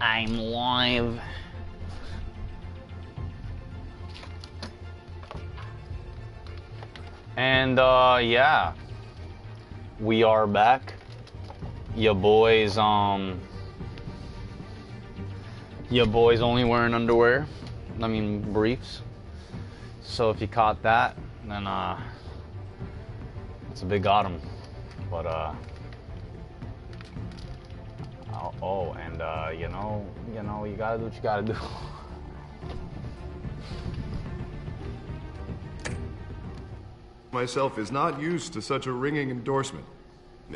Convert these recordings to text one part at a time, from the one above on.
I'm live. And yeah, we are back. Your boys only wearing underwear. I mean briefs. So if you caught that, then it's a big got 'em. But oh, and you know, you gotta do what you gotta do. Myself is not used to such a ringing endorsement.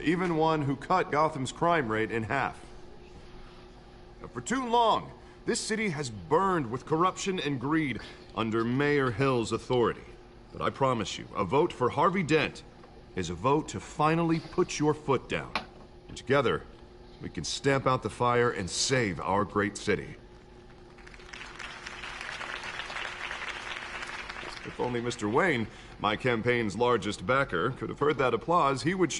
Even one who cut Gotham's crime rate in half. For too long, this city has burned with corruption and greed under Mayor Hill's authority. But I promise you, a vote for Harvey Dent is a vote to finally put your foot down. And together, we can stamp out the fire and save our great city. If only Mr. Wayne, my campaign's largest backer, could have heard that applause, he would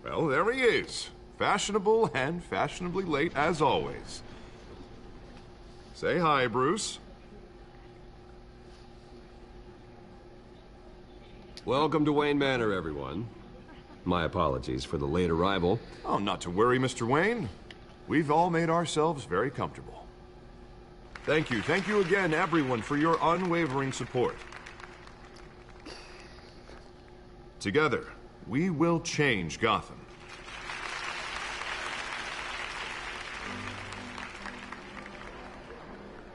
well, there he is. Fashionable and fashionably late as always. Say hi, Bruce. Welcome to Wayne Manor, everyone. My apologies for the late arrival. Oh, not to worry, Mr. Wayne. We've all made ourselves very comfortable. Thank you again, everyone, for your unwavering support. Together, we will change Gotham.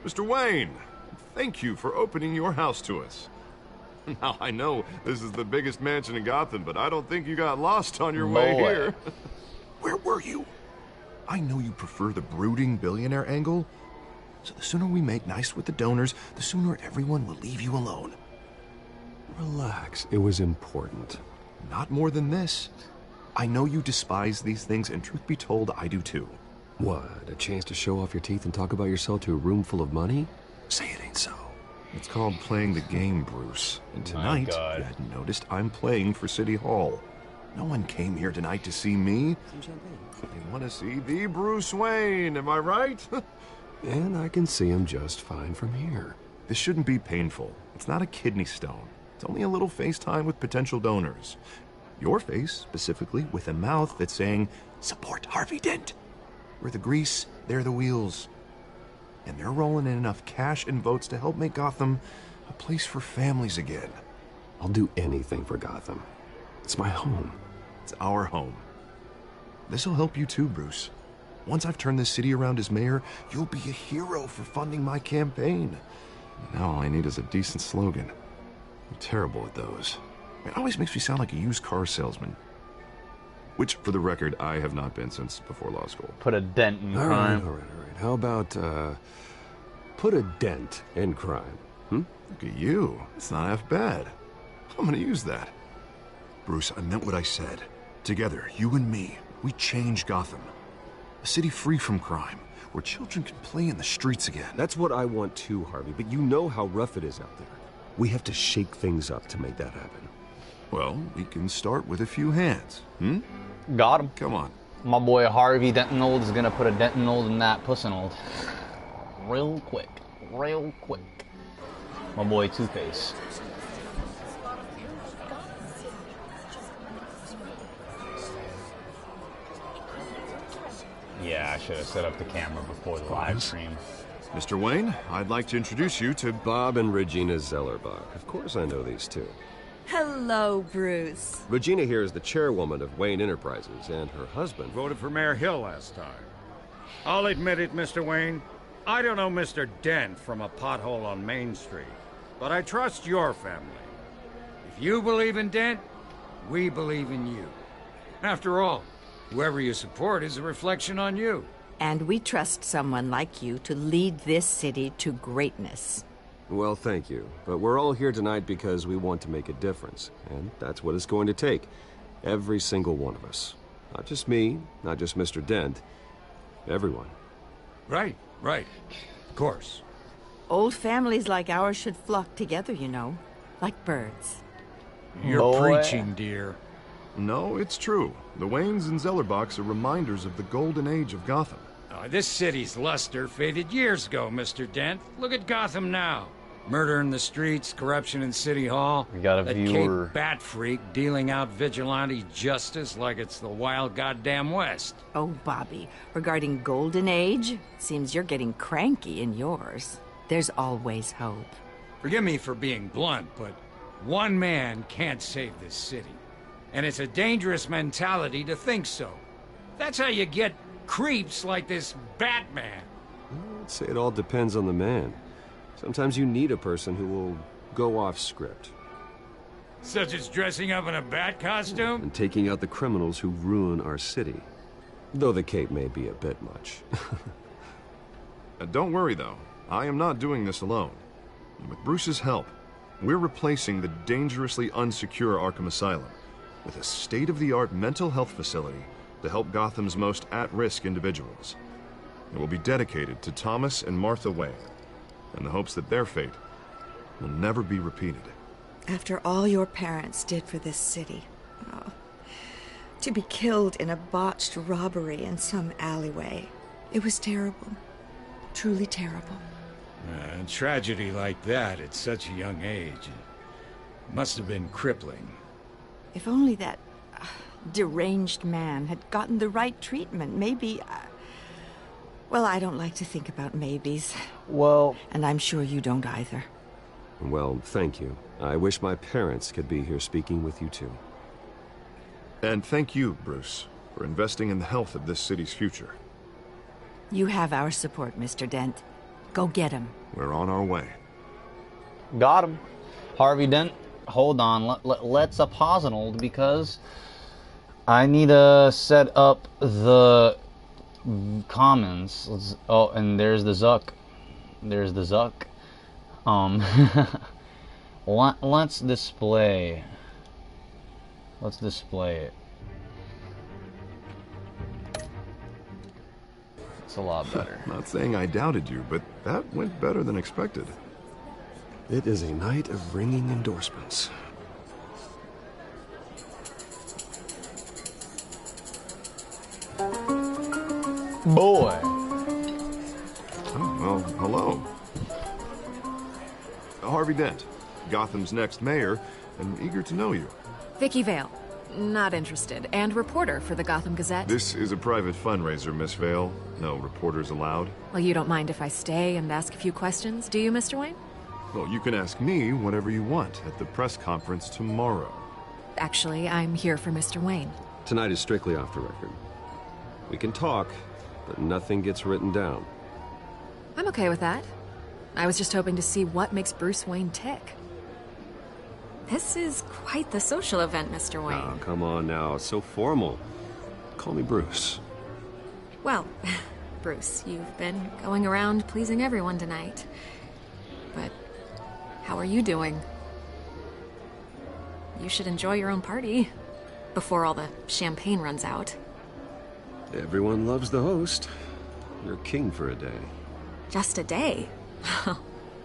Mr. Wayne, thank you for opening your house to us. Now, I know this is the biggest mansion in Gotham, but I don't think you got lost on your way here. Where were you? I know you prefer the brooding billionaire angle, so the sooner we make nice with the donors, the sooner everyone will leave you alone. Relax, it was important. Not more than this. I know you despise these things, and truth be told, I do too. What, a chance to show off your teeth and talk about yourself to a room full of money? Say it ain't so. It's called playing the game, Bruce. And tonight, you hadn't noticed, I'm playing for City Hall. No one came here tonight to see me. They want to see the Bruce Wayne, am I right? And I can see him just fine from here. This shouldn't be painful. It's not a kidney stone. It's only a little FaceTime with potential donors. Your face, specifically, with a mouth that's saying, support Harvey Dent. We're the grease, they're the wheels. And they're rolling in enough cash and votes to help make Gotham a place for families again. I'll do anything for Gotham. It's my home. It's our home. This'll help you too, Bruce. Once I've turned this city around as mayor, you'll be a hero for funding my campaign. Now all I need is a decent slogan. I'm terrible at those. It always makes me sound like a used car salesman. Which, for the record, I have not been since before law school. Put a dent in crime. All right. How about, put a dent in crime? Look at you. It's not half bad. I'm gonna use that. Bruce, I meant what I said. Together, you and me, we change Gotham. A city free from crime, where children can play in the streets again. That's what I want too, Harvey, but you know how rough it is out there. We have to shake things up to make that happen. Well, we can start with a few hands, Got him. Come on. My boy Harvey Dentinold is gonna put a Dentinold in that Pussinald. Real quick. My boy Two-Face. Yeah, I should have set up the camera before the live stream. Mr. Wayne, I'd like to introduce you to Bob and Regina Zellerbach. Of course I know these two. Hello, Bruce. Regina here is the chairwoman of Wayne Enterprises, and her husband Voted for Mayor Hill last time. I'll admit it, Mr. Wayne. I don't know Mr. Dent from a pothole on Main Street, but I trust your family. If you believe in Dent, we believe in you. After all, whoever you support is a reflection on you. And we trust someone like you to lead this city to greatness. Well, thank you. But we're all here tonight because we want to make a difference. And that's what it's going to take. Every single one of us. Not just me, not just Mr. Dent. Everyone. Right. Of course. Old families like ours should flock together, you know. Like birds. You're preaching, dear. No, it's true. The Waynes and Zellerbachs are reminders of the golden age of Gotham. This city's luster faded years ago, Mr. Dent. Look at Gotham now. Murder in the streets, corruption in City Hall. We got a that viewer. Cape Bat freak dealing out vigilante justice like it's the wild goddamn West. Oh, Bobby, regarding Golden Age, seems you're getting cranky in yours. There's always hope. Forgive me for being blunt, but one man can't save this city. And it's a dangerous mentality to think so. That's how you get creeps like this Batman. I'd say it all depends on the man. Sometimes you need a person who will go off script. Such as dressing up in a bat costume? And taking out the criminals who ruin our city. Though the cape may be a bit much. Don't worry, though. I am not doing this alone. With Bruce's help, we're replacing the dangerously unsecure Arkham Asylum with a state-of-the-art mental health facility to help Gotham's most at-risk individuals. It will be dedicated to Thomas and Martha Wayne, in the hopes that their fate will never be repeated. After all your parents did for this city, oh, to be killed in a botched robbery in some alleyway, it was terrible. Truly terrible. A tragedy like that at such a young age must have been crippling. If only that deranged man had gotten the right treatment, maybe... Well, I don't like to think about maybes. Well, And I'm sure you don't either. Well, thank you. I wish my parents could be here speaking with you too. And thank you, Bruce, for investing in the health of this city's future. You have our support, Mr. Dent. Go get him. We're on our way. got him. Harvey Dent, hold on. Let's a Pussinald because I need to set up the commons. Oh, and there's the Zucc. There's the Zucc. Let's display. Let's display it. It's a lot better. Not saying I doubted you, but that went better than expected. It is a night of ringing endorsements. Boy. Oh, well, hello. Harvey Dent, Gotham's next mayor, and eager to know you. Vicky Vale. Not interested. And reporter for the Gotham Gazette. This is a private fundraiser, Miss Vale. No reporters allowed. Well, you don't mind if I stay and ask a few questions, do you, Mr. Wayne? Well, you can ask me whatever you want at the press conference tomorrow. Actually, I'm here for Mr. Wayne. Tonight is strictly off the record. We can talk, but nothing gets written down. I'm okay with that. I was just hoping to see what makes Bruce Wayne tick. This is quite the social event, Mr. Wayne. Oh, come on now. It's so formal. Call me Bruce. Well, Bruce, you've been going around pleasing everyone tonight. But how are you doing? You should enjoy your own party before all the champagne runs out. Everyone loves the host. You're king for a day. Just a day?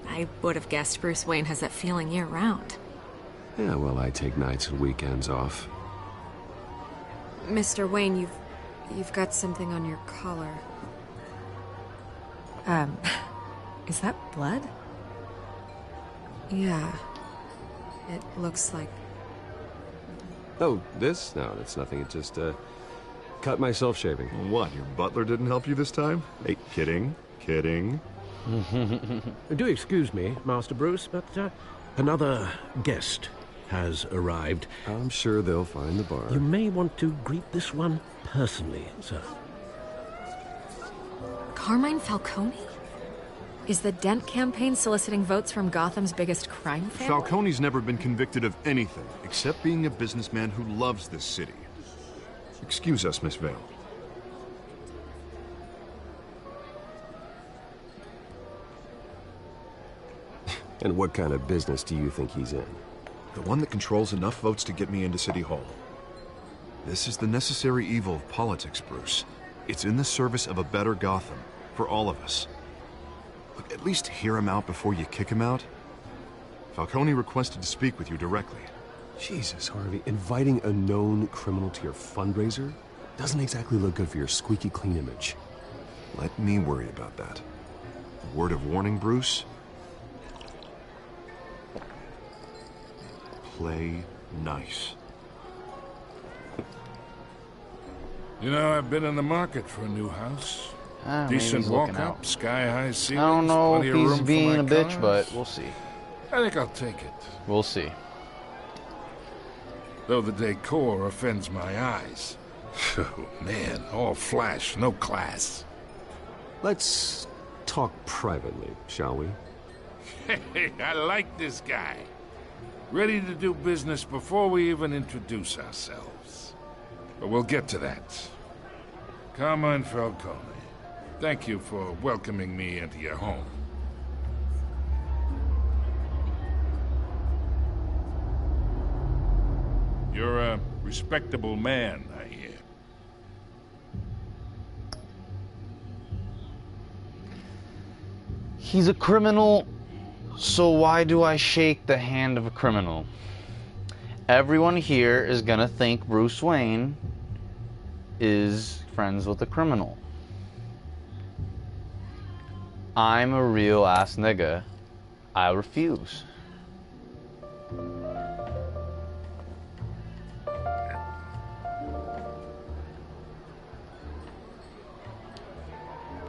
I would have guessed Bruce Wayne has that feeling year-round. Yeah, well, I take nights and weekends off. Mr. Wayne, you've got something on your collar. Is that blood? Yeah. It looks like... Oh, this? No, that's nothing. It just, cut myself shaving. What, your butler didn't help you this time? Hey, kidding. Kidding. Do excuse me, Master Bruce, but another guest has arrived. I'm sure they'll find the bar. You may want to greet this one personally, sir. Carmine Falcone? Is the Dent campaign soliciting votes from Gotham's biggest crime family? Falcone's never been convicted of anything except being a businessman who loves this city. Excuse us, Miss Vale. And what kind of business do you think he's in? The one that controls enough votes to get me into City Hall. This is the necessary evil of politics, Bruce. It's in the service of a better Gotham, for all of us. Look, at least hear him out before you kick him out. Falcone requested to speak with you directly. Jesus, Harvey, inviting a known criminal to your fundraiser doesn't exactly look good for your squeaky clean image. Let me worry about that. A word of warning, Bruce? Play nice. You know, I've been in the market for a new house. Maybe Decent he's looking walk-up, out. sky-high I ceilings, don't know plenty if of he's room for being my a bitch, cars. but we'll see. I think I'll take it. We'll see. Though the decor offends my eyes. Oh, man, all flash, no class. Let's talk privately, shall we? Hey, I like this guy. Ready to do business before we even introduce ourselves. But we'll get to that. Carmine Falcone, thank you for welcoming me into your home. You're a respectable man, I hear. He's a criminal, so why do I shake the hand of a criminal? Everyone here is gonna think Bruce Wayne is friends with a criminal. I'm a real ass nigga. I refuse.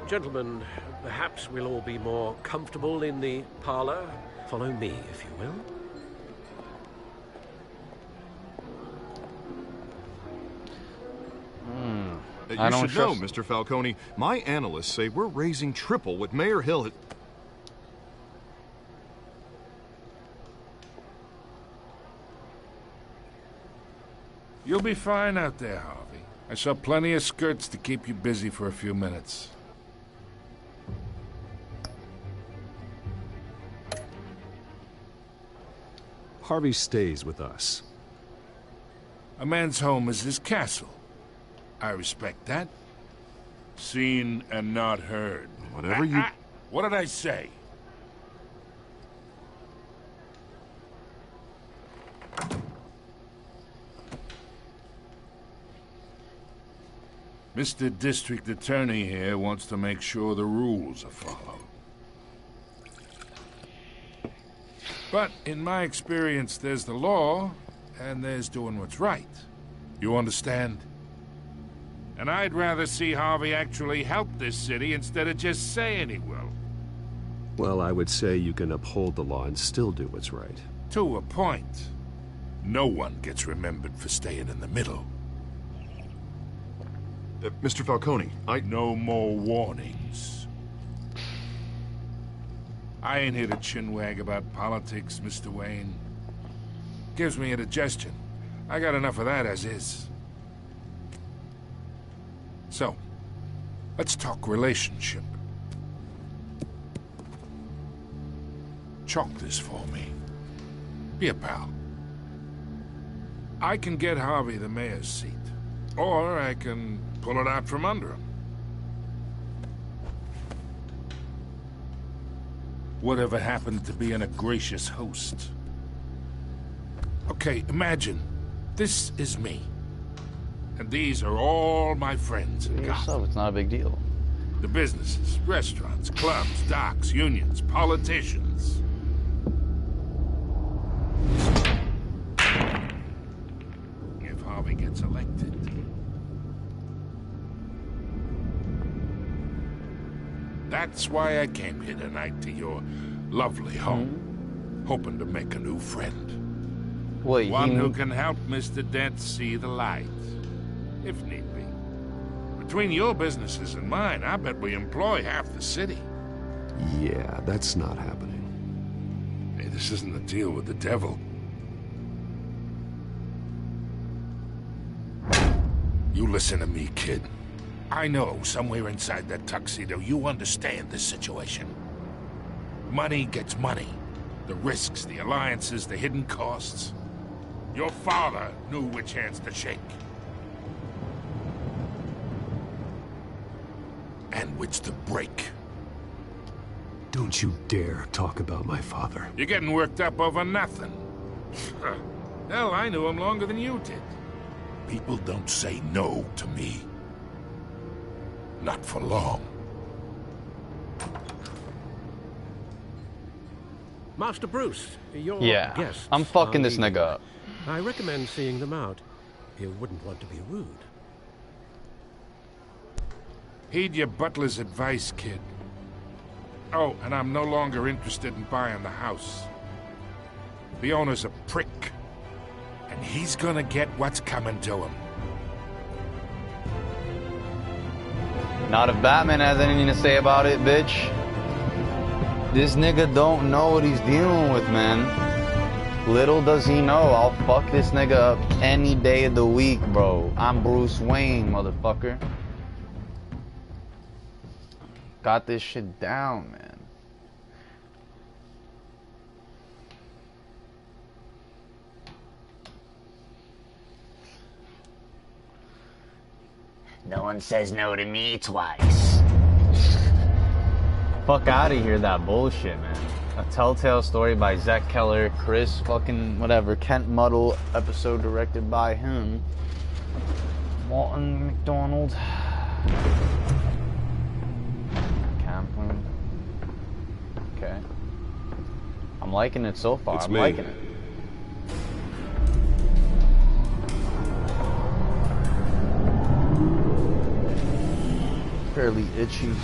Gentlemen, perhaps we'll all be more comfortable in the parlor. Follow me, if you will. I You don't should know, trust- Mr. Falcone, my analysts say we're raising triple what Mayor Hill had... You'll be fine out there, Harvey. I saw plenty of skirts to keep you busy for a few minutes. Harvey stays with us. A man's home is his castle. I respect that. Seen and not heard. Whatever you... What did I say? Mr. District Attorney here wants to make sure the rules are followed. But in my experience, there's the law, and there's doing what's right. You understand? And I'd rather see Harvey actually help this city instead of just saying he will. Well, I would say you can uphold the law and still do what's right. To a point. No one gets remembered for staying in the middle. Mr. Falcone, No more warnings. I ain't here to chinwag about politics, Mr. Wayne. Gives me indigestion. I got enough of that as is. So, let's talk relationship. Chalk this for me. Be a pal. I can get Harvey the mayor's seat. Or I can pull it out from under him. Whatever happened to being a gracious host? Okay, imagine. This is me. And these are all my friends in Do it Gotham. yourself, it's not a big deal. The businesses, restaurants, clubs, docks, unions, politicians. If Harvey gets elected. That's why I came here tonight to your lovely home. Hoping to make a new friend. Wait, One who can help Mr. Dent see the light, if need be. Between your businesses and mine, I bet we employ half the city. Yeah, that's not happening. Hey, this isn't a deal with the devil. You listen to me, kid. I know somewhere inside that tuxedo you understand this situation. Money gets money. The risks, the alliances, the hidden costs. Your father knew which hands to shake. And which to break. Don't you dare talk about my father. You're getting worked up over nothing. Hell, I knew him longer than you did. People don't say no to me. Not for long. Master Bruce, your Yeah, guests I'm fucking are this leaving. nigga up. I recommend seeing them out. You wouldn't want to be rude. Heed your butler's advice, kid. Oh, and I'm no longer interested in buying the house. The owner's a prick. And he's gonna get what's coming to him. Not if Batman has anything to say about it, bitch. This nigga don't know what he's dealing with, man. Little does he know, I'll fuck this nigga up any day of the week, bro. I'm Bruce Wayne, motherfucker. Got this shit down, man. No one says no to me twice. Fuck out of here, that bullshit, man. A Telltale Story by Zach Keller, Chris fucking whatever, Kent Muddle, episode directed by him. Walton McDonald. Camplin. Okay. I'm liking it so far. I'm liking it. Fairly itchy.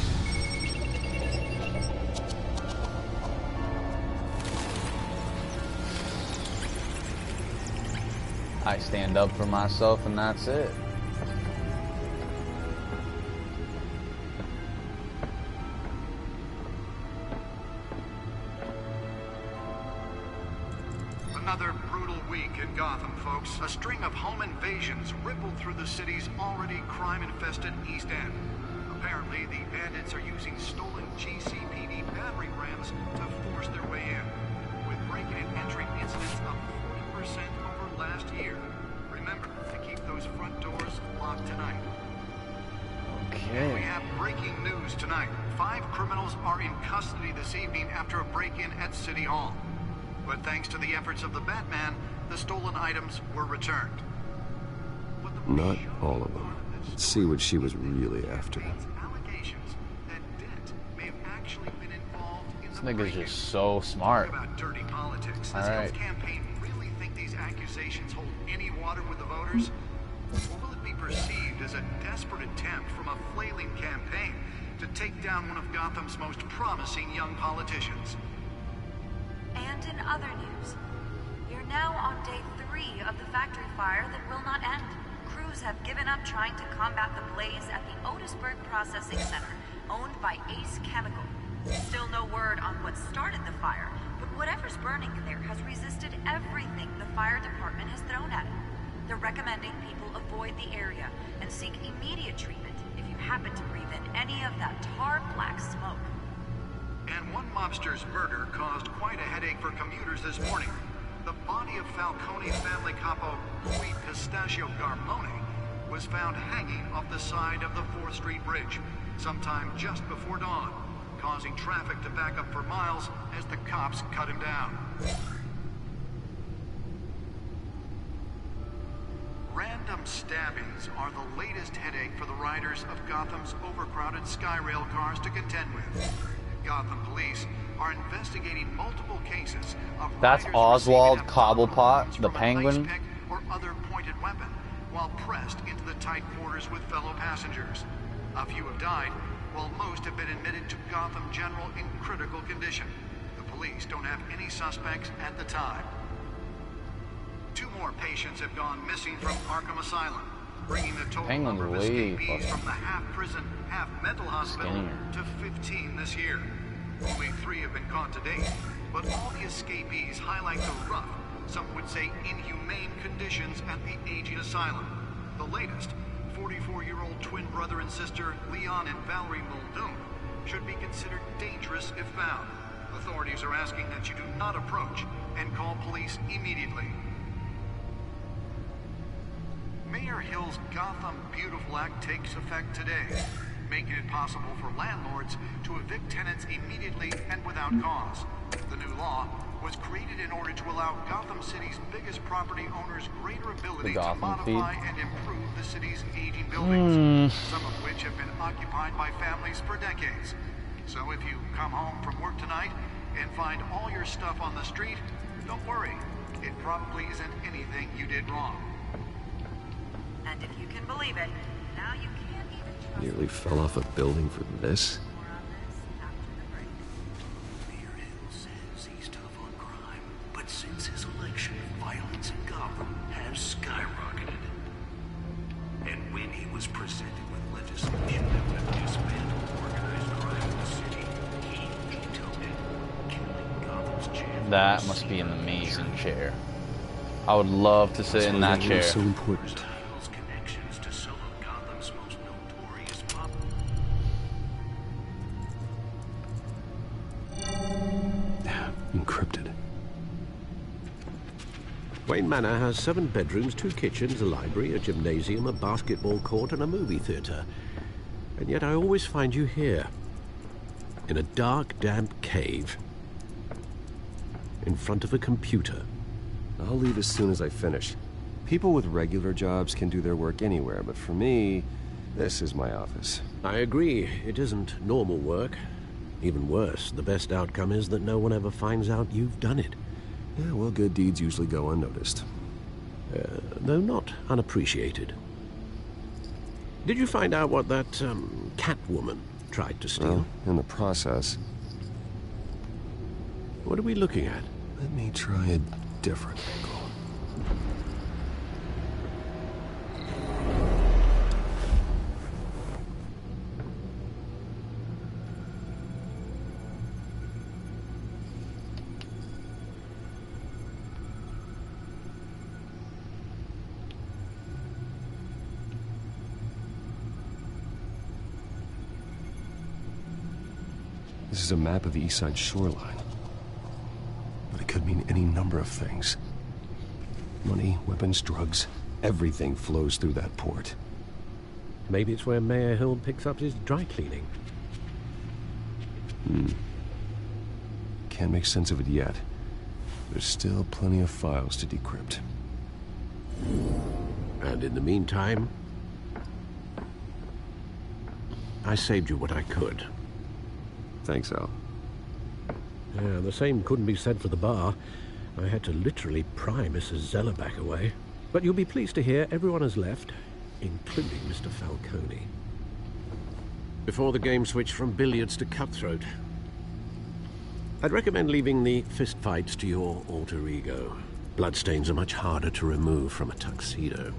I stand up for myself and that's it. Another brutal week in Gotham, folks. A string of home invasions rippled through the city's already crime-infested East End. Apparently, the bandits are using stolen GCPD battering rams to force their way in, with breaking and entering incidents up 40% over last year. Remember to keep those front doors locked tonight. Okay. We have breaking news tonight. 5 criminals are in custody this evening after a break-in at City Hall. But thanks to the efforts of the Batman, the stolen items were returned. Not all of them. Let's see what she was really after. This nigga's just so smart. About dirty politics. Does Alright. Hill's campaign really think these accusations hold any water with the voters? Or will it be perceived as a desperate attempt from a flailing campaign to take down one of Gotham's most promising young politicians? And in other news, we're now on day 3 of the factory fire that will not end. Crews have given up trying to combat the blaze at the Otisburg Processing Center, owned by Ace Chemical. Still no word on what started the fire, but whatever's burning in there has resisted everything the fire department has thrown at it. They're recommending people avoid the area and seek immediate treatment if you happen to breathe in any of that tar black smoke. And one mobster's murder caused quite a headache for commuters this morning. The body of Falcone family capo Louis Pistachio Garmone was found hanging off the side of the 4th Street Bridge sometime just before dawn, causing traffic to back up for miles as the cops cut him down. Random stabbings are the latest headache for the riders of Gotham's overcrowded Skyrail cars to contend with. Gotham police are investigating multiple cases of That's riders Oswald receiving Cobblepot, from the an penguin. ice pick or other pointed weapon while pressed into the tight quarters with fellow passengers. A few have died, while most have been admitted to Gotham General in critical condition. The police don't have any suspects at the time. 2 more patients have gone missing from Arkham Asylum, bringing the total Penguin's number of way escapees fucking from the half-prison, half-mental hospital skinnier. to 15 this year. Only 3 have been caught to date, but all the escapees highlight the rough, some would say inhumane conditions at the aging asylum. The latest, 44-year-old twin brother and sister Leon and Valerie Muldoon, should be considered dangerous if found. Authorities are asking that you do not approach and call police immediately. Mayor Hill's Gotham Beautiful Act takes effect today, making it possible for landlords to evict tenants immediately and without cause. The new law was created in order to allow Gotham City's biggest property owners greater ability to modify and improve the city's aging buildings, some of which have been occupied by families for decades. So if you come home from work tonight and find all your stuff on the street, don't worry. It probably isn't anything you did wrong. And if you can believe it, now you can't even trust Nearly fell off a building for this. more on this after the break. Mayor Hill says he's tough on crime, but since his election, violence in Gotham has skyrocketed. And when he was presented with legislation that would dismantle organized crime in the city, he vetoed it, killing Gotham's chance. That must be an amazing chair. I would love to sit in that chair. So important. Hill's connections to some of Gotham's most notorious Encrypted. Wayne Manor has 7 bedrooms, 2 kitchens, a library, a gymnasium, a basketball court, and a movie theater. And yet I always find you here. In a dark, damp cave. In front of a computer. I'll leave as soon as I finish. People with regular jobs can do their work anywhere, but for me, this is my office. I agree. It isn't normal work. Even worse, the best outcome is that no one ever finds out you've done it. Yeah, well, good deeds usually go unnoticed. Though not unappreciated. Did you find out what that, Catwoman tried to steal? Well, in the process. What are we looking at? Let me try a different angle. This is a map of the East Side shoreline. But it could mean any number of things. Money, weapons, drugs, everything flows through that port. Maybe it's where Mayor Hill picks up his dry cleaning. Can't make sense of it yet. There's still plenty of files to decrypt. And in the meantime, I saved you what I could. Thanks, Al. Yeah, the same couldn't be said for the bar. I had to literally pry Mrs. Zellerback away. But you'll be pleased to hear everyone has left, including Mr. Falcone. Before the game switched from billiards to cutthroat. I'd recommend leaving the fistfights to your alter ego. Bloodstains are much harder to remove from a tuxedo.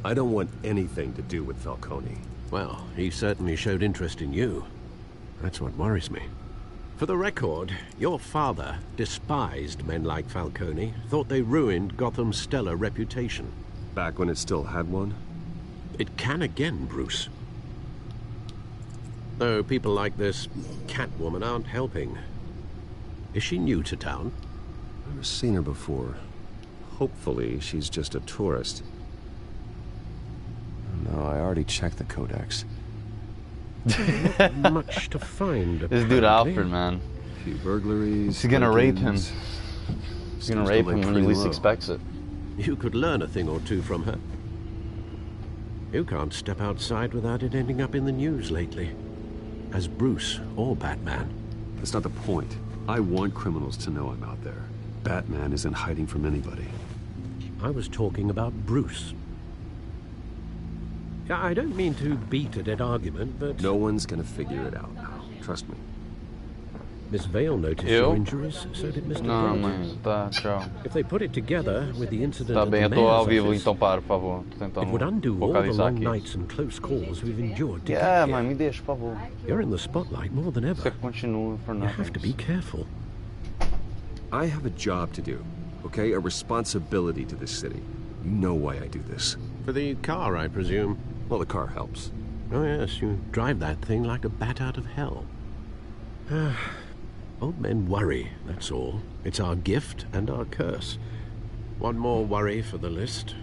I don't want anything to do with Falcone. Well, he certainly showed interest in you. That's what worries me. For the record, your father despised men like Falcone, thought they ruined Gotham's stellar reputation. Back when it still had one? It can again, Bruce. Though people like this Catwoman aren't helping. Is she new to town? Never seen her before. Hopefully, she's just a tourist. No, I already checked the codex. Not much to find. This dude Alfred, man. A few burglaries. He's gonna rape him. break-ins. He's gonna rape him when he least low. expects it. You could learn a thing or two from her. You can't step outside without it ending up in the news lately. As Bruce or Batman. That's not the point. I want criminals to know I'm out there. Batman isn't hiding from anybody. I was talking about Bruce. I don't mean to beat a dead argument, but... No one's gonna figure it out now. Trust me. Miss Vale noticed your injuries, so did Mr. Não, Dent. mãe, tá, tchau. If they put it together with the incident Tá at bem, the eu tô ao mayor's vivo, office, então para, por favor. Tô it tentando would undo all the focalizar long aqui. nights and close calls we've endured to Yeah, get mãe, here. me deixa, por favor. You're in the spotlight more than ever. Você continua for You nothing. have to be careful. I have a job to do, okay? A responsibility to this city. You know why I do this. For the car, I presume. Well, the car helps. Oh yes, you drive that thing like a bat out of hell. Old men worry, that's all. It's our gift and our curse. One more worry for the list.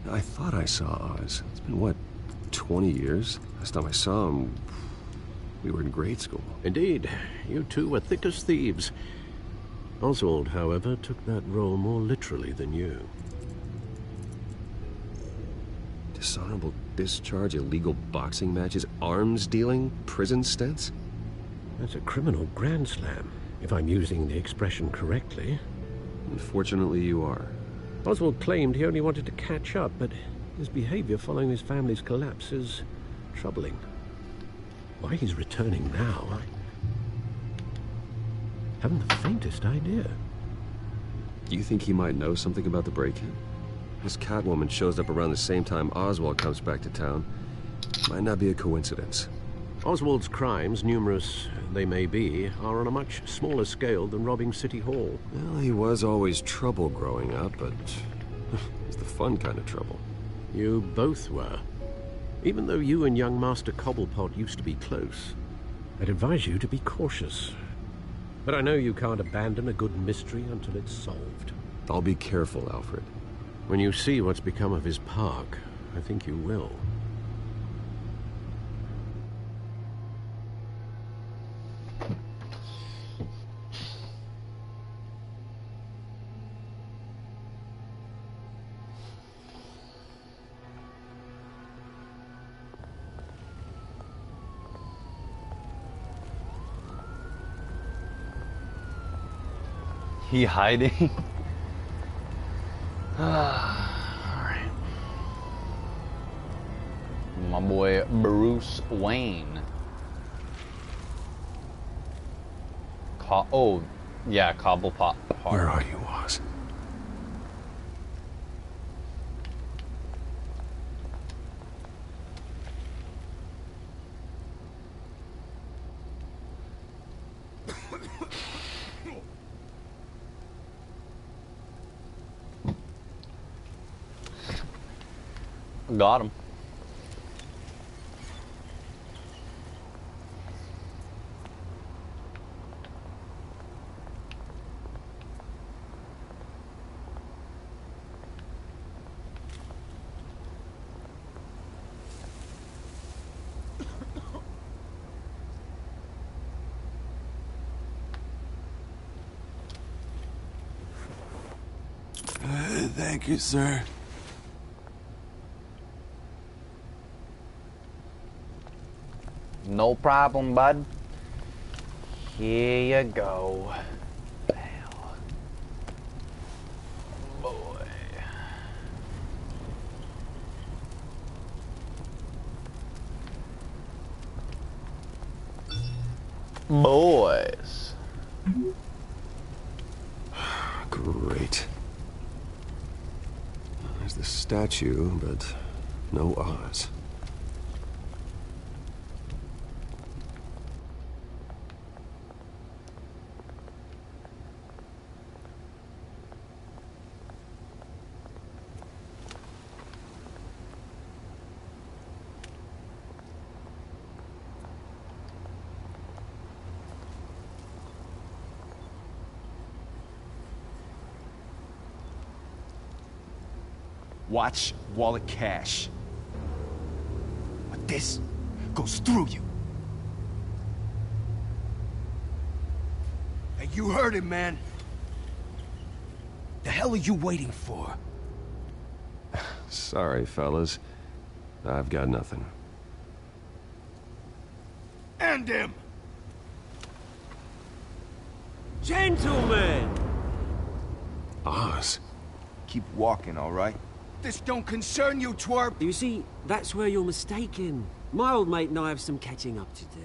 I thought I saw Oz. It's been, what, 20 years? Last time I saw him, we were in grade school. Indeed, you two were thick as thieves. Oswald, however, took that role more literally than you. Dishonorable discharge, illegal boxing matches, arms dealing, prison stints? That's a criminal grand slam, if I'm using the expression correctly. Unfortunately, you are. Oswald claimed he only wanted to catch up, but his behavior following his family's collapse is troubling. Why he's returning now, I haven't the faintest idea. Do you think he might know something about the break-in? This Catwoman shows up around the same time Oswald comes back to town. Might not be a coincidence. Oswald's crimes, numerous they may be, are on a much smaller scale than robbing City Hall. Well, he was always trouble growing up, but it's the fun kind of trouble. You both were. Even though you and young Master Cobblepot used to be close, I'd advise you to be cautious. But I know you can't abandon a good mystery until it's solved. I'll be careful, Alfred. When you see what's become of his park, I think you will. He hiding? Alright. My boy Bruce Wayne. Oh, yeah, Cobblepot. Where are you, Oz? Got him. Thank you, sir. No problem, bud. Here you go. Pal. Boy. Boys. Great. There's the statue, but no Oz. Watch wallet cash. But this goes through you. Hey, you heard him, man. The hell are you waiting for? Sorry, fellas. I've got nothing. End him! Gentlemen! Oz. Keep walking, all right? This don't concern you, twerp! You see, that's where you're mistaken. My old mate and I have some catching up to do.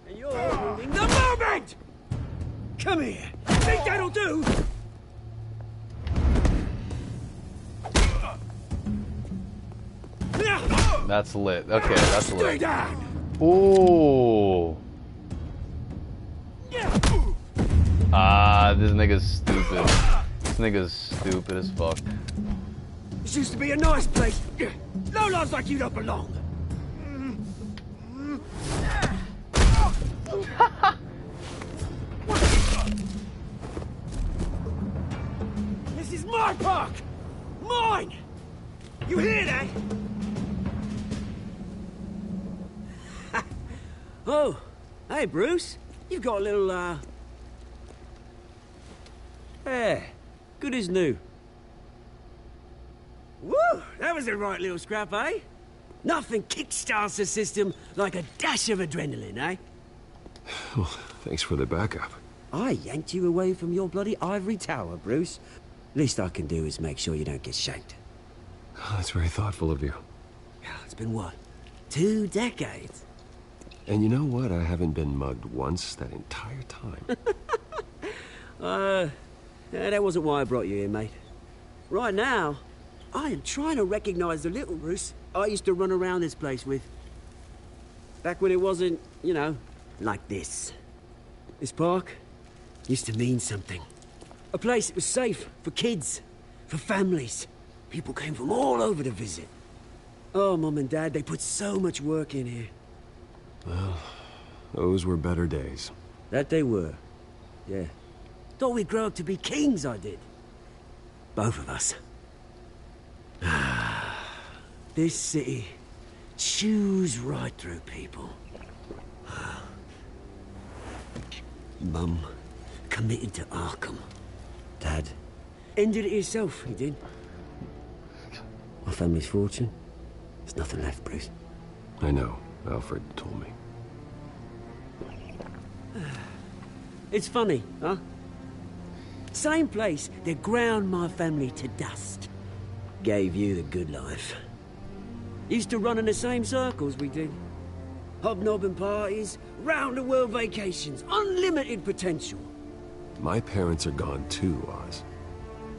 And you're ruining the moment! Come here! Think that'll do? That's lit. Okay, that's lit. Stay down! Ooh. Ah, this nigga's stupid. This nigga's stupid as fuck. This used to be a nice place. No lives like you don't belong. This is my park! Mine! You hear that? Oh, hey Bruce. You've got a little, Yeah, good as new. Woo! That was a right little scrap, eh? Nothing kickstarts the system like a dash of adrenaline, eh? Well, thanks for the backup. I yanked you away from your bloody ivory tower, Bruce. Least I can do is make sure you don't get shanked. Oh, that's very thoughtful of you. Yeah, it's been what? 2 decades? And you know what? I haven't been mugged once that entire time. Yeah, that wasn't why I brought you here, mate. Right now, I am trying to recognize the little Bruce I used to run around this place with. Back when it wasn't, you know, like this. This park used to mean something. A place that was safe for kids, for families. People came from all over to visit. Oh, Mum and Dad, they put so much work in here. Well, those were better days. That they were. Yeah. Thought we'd grow up to be kings, I did. Both of us. This city chews right through people. Mum committed to Arkham. Dad ended it himself, he did. My family's fortune. There's nothing left, Bruce. I know. Alfred told me. It's funny, huh? Same place that ground my family to dust. Gave you the good life. Used to run in the same circles we did. Hobnobbing parties, round-the-world vacations, unlimited potential. My parents are gone too, Oz.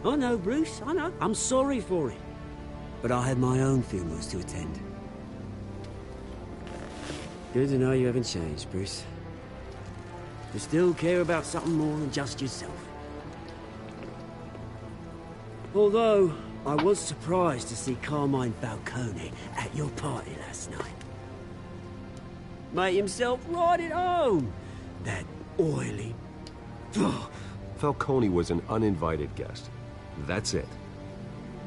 I know, Bruce, I know. I'm sorry for it. But I had my own funerals to attend. Good to know you haven't changed, Bruce. You still care about something more than just yourself. Although, I was surprised to see Carmine Falcone at your party last night. Made himself right at home. That oily... Falcone was an uninvited guest. That's it.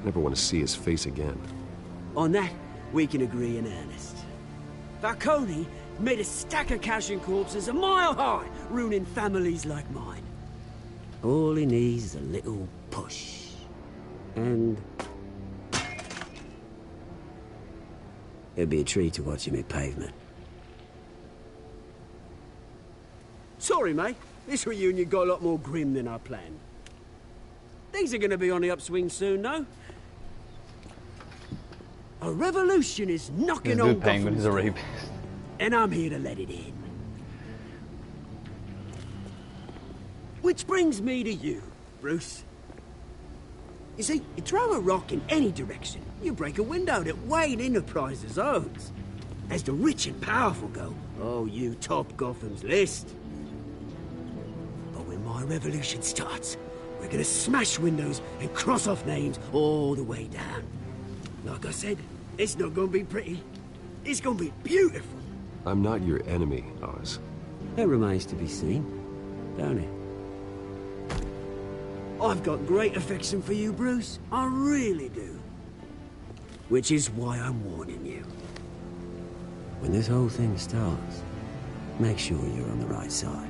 Never want to see his face again. On that, we can agree in earnest. Falcone made a stack of cash and corpses a mile high, ruining families like mine. All he needs is a little push. And... it'd be a treat to watch him hit pavement. Sorry, mate. This reunion got a lot more grim than I planned. Things are gonna be on the upswing soon, though. A revolution is knocking on Penguin is a rapist. And I'm here to let it in. Which brings me to you, Bruce. You see, you throw a rock in any direction, you break a window that Wayne Enterprises owns. As the rich and powerful go, oh, you top Gotham's list. But when my revolution starts, we're gonna smash windows and cross off names all the way down. Like I said, it's not gonna be pretty. It's gonna be beautiful. I'm not your enemy, Oz. That remains to be seen, don't it? I've got great affection for you, Bruce. I really do. Which is why I'm warning you. When this whole thing starts, make sure you're on the right side.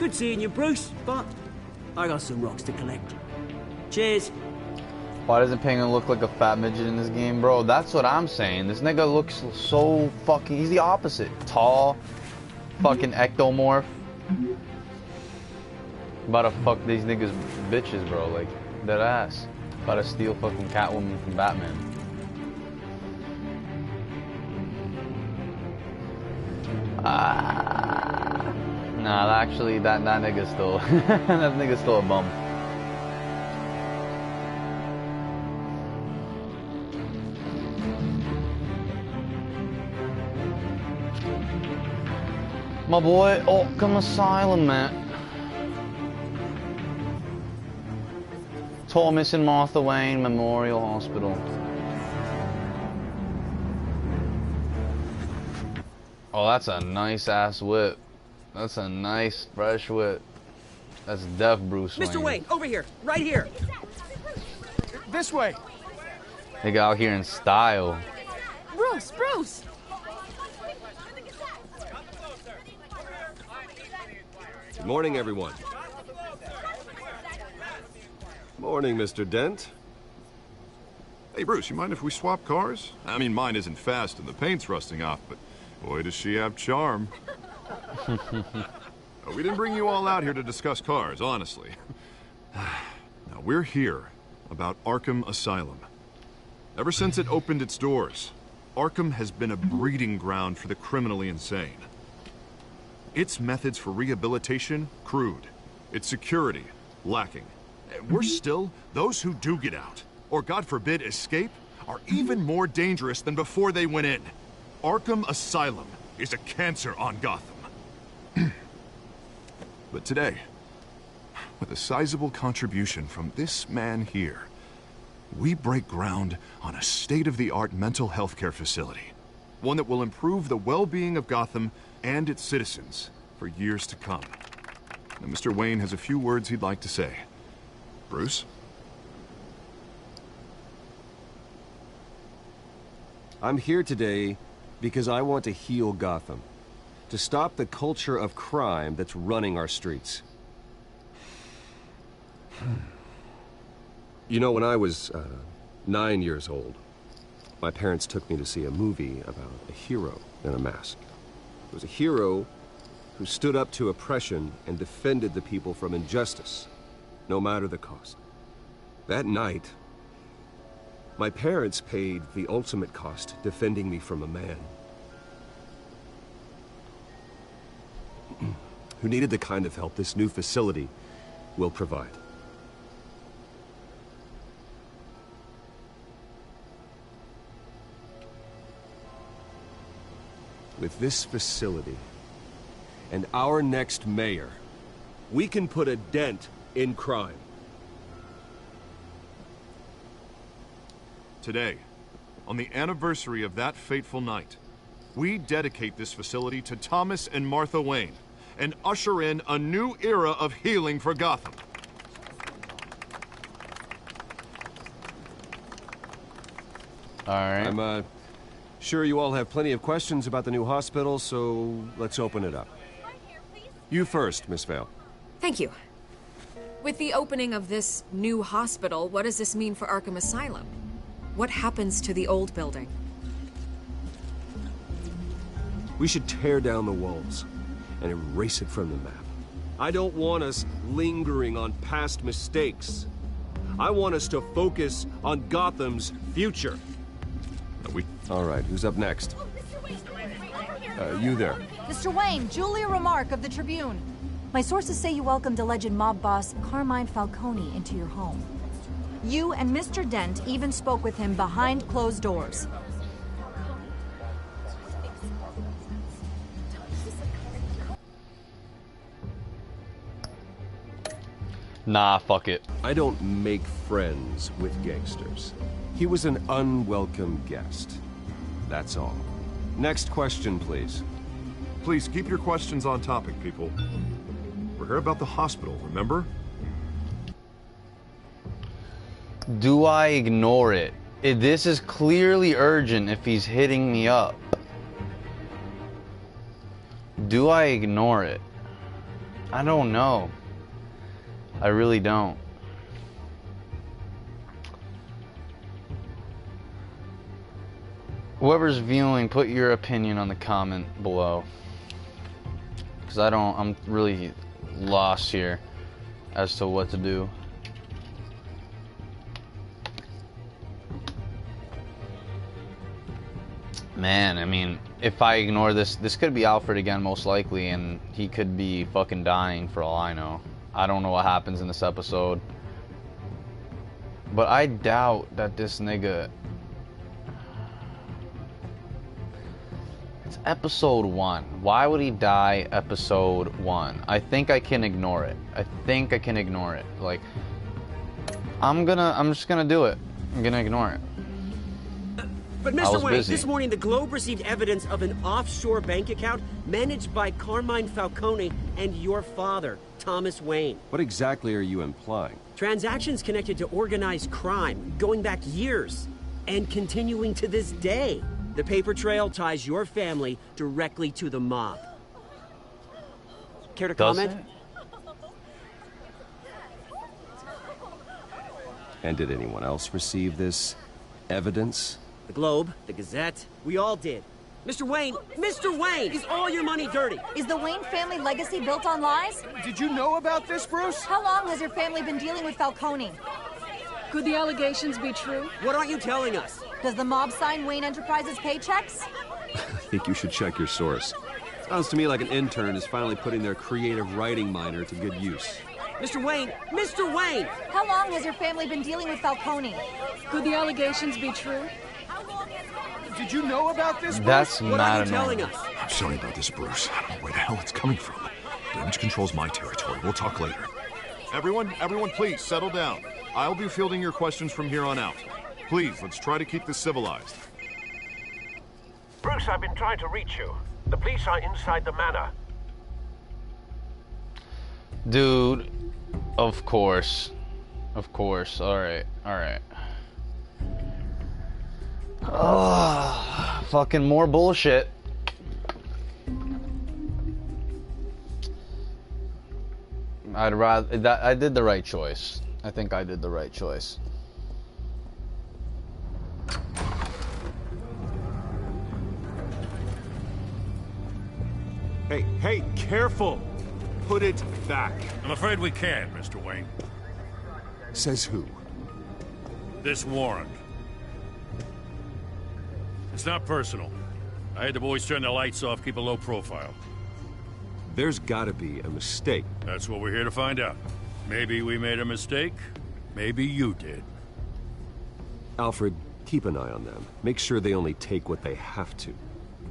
Good seeing you, Bruce, but I got some rocks to collect. Cheers. Why doesn't Penguin look like a fat midget in this game, bro? That's what I'm saying. This nigga looks so fucking... he's the opposite. Tall, fucking ectomorph. About to fuck these niggas bitches, bro. Like, dead ass. About to steal fucking Catwoman from Batman. Nah, actually, that nigga's still... that nigga's still a bum. My boy, Arkham Asylum, man. Thomas and Martha Wayne Memorial Hospital. Oh, that's a nice ass whip. That's a nice fresh whip. That's def Bruce Wayne. Mr. Wayne, over here, right here. This way. They got out here in style. Bruce! Good morning, everyone. Morning, Mr. Dent. Hey, Bruce, you mind if we swap cars? I mean, mine isn't fast and the paint's rusting off, but boy, does she have charm. We didn't bring you all out here to discuss cars, honestly. Now, we're here about Arkham Asylum. Ever since it opened its doors, Arkham has been a breeding ground for the criminally insane. Its methods for rehabilitation, crude. Its security, lacking. Worse still, those who do get out, or God forbid escape, are even more dangerous than before they went in. Arkham Asylum is a cancer on Gotham. But today, with a sizable contribution from this man here, we break ground on a state-of-the-art mental health care facility. One that will improve the well-being of Gotham and its citizens for years to come. Now, Mr. Wayne has a few words he'd like to say. Bruce? I'm here today because I want to heal Gotham. To stop the culture of crime that's running our streets. You know, when I was 9 years old, my parents took me to see a movie about a hero in a mask. It was a hero who stood up to oppression and defended the people from injustice, no matter the cost. That night, my parents paid the ultimate cost defending me from a man who needed the kind of help this new facility will provide. With this facility and our next mayor, we can put a dent in crime. Today, on the anniversary of that fateful night, we dedicate this facility to Thomas and Martha Wayne and usher in a new era of healing for Gotham. All right. I'm sure you all have plenty of questions about the new hospital, so let's open it up. You first, Miss Vale. Thank you. With the opening of this new hospital, what does this mean for Arkham Asylum? What happens to the old building? We should tear down the walls and erase it from the map. I don't want us lingering on past mistakes. I want us to focus on Gotham's future. All right, who's up next? You there. Mr. Wayne, Julia Remark of the Tribune. My sources say you welcomed alleged mob boss Carmine Falcone into your home. You and Mr. Dent even spoke with him behind closed doors. Nah, fuck it. I don't make friends with gangsters. He was an unwelcome guest. That's all. Next question, please. Please keep your questions on topic, people. We're here about the hospital, remember? Do I ignore it? This is clearly urgent if he's hitting me up. Do I ignore it? I don't know. I really don't. Whoever's viewing, put your opinion on the comment below. Because I'm really lost here as to what to do. Man, I mean, if I ignore this could be Alfred again most likely, and he could be fucking dying for all I know. I don't know what happens in this episode. But I doubt that this nigga... It's episode 1. Why would he die episode 1? I think I can ignore it. I think I can ignore it. Like, I'm just gonna do it. I'm gonna ignore it. But Mr. Wayne, busy. this morning the Globe received evidence of an offshore bank account managed by Carmine Falcone and your father, Thomas Wayne. What exactly are you implying? Transactions connected to organized crime, going back years, and continuing to this day. The paper trail ties your family directly to the mob. Care to comment? And did anyone else receive this evidence? The Globe, the Gazette, we all did. Mr. Wayne, is all your money dirty? Is the Wayne family legacy built on lies? Did you know about this, Bruce? How long has your family been dealing with Falcone? Could the allegations be true? What aren't you telling us? Does the mob sign Wayne Enterprises paychecks? I think you should check your source. Sounds to me like an intern is finally putting their creative writing minor to good use. Mr. Wayne! How long has your family been dealing with Falcone? Could the allegations be true? Did you know about this, Bruce? That's What not are you annoying. telling us? I'm sorry about this, Bruce. I don't know where the hell it's coming from. Damage control's my territory. We'll talk later. Everyone, please, settle down. I'll be fielding your questions from here on out. Please, let's try to keep this civilized. Bruce, I've been trying to reach you. The police are inside the manor. Dude, of course. Alright. Oh, fucking more bullshit. I'd rather that I did the right choice. I think I did the right choice. Hey, careful! Put it back. I'm afraid we can't, Mr. Wayne. Says who? This warrant. It's not personal. I had the boys turn the lights off, keep a low profile. There's gotta be a mistake. That's what we're here to find out. Maybe we made a mistake. Maybe you did. Alfred, keep an eye on them. Make sure they only take what they have to.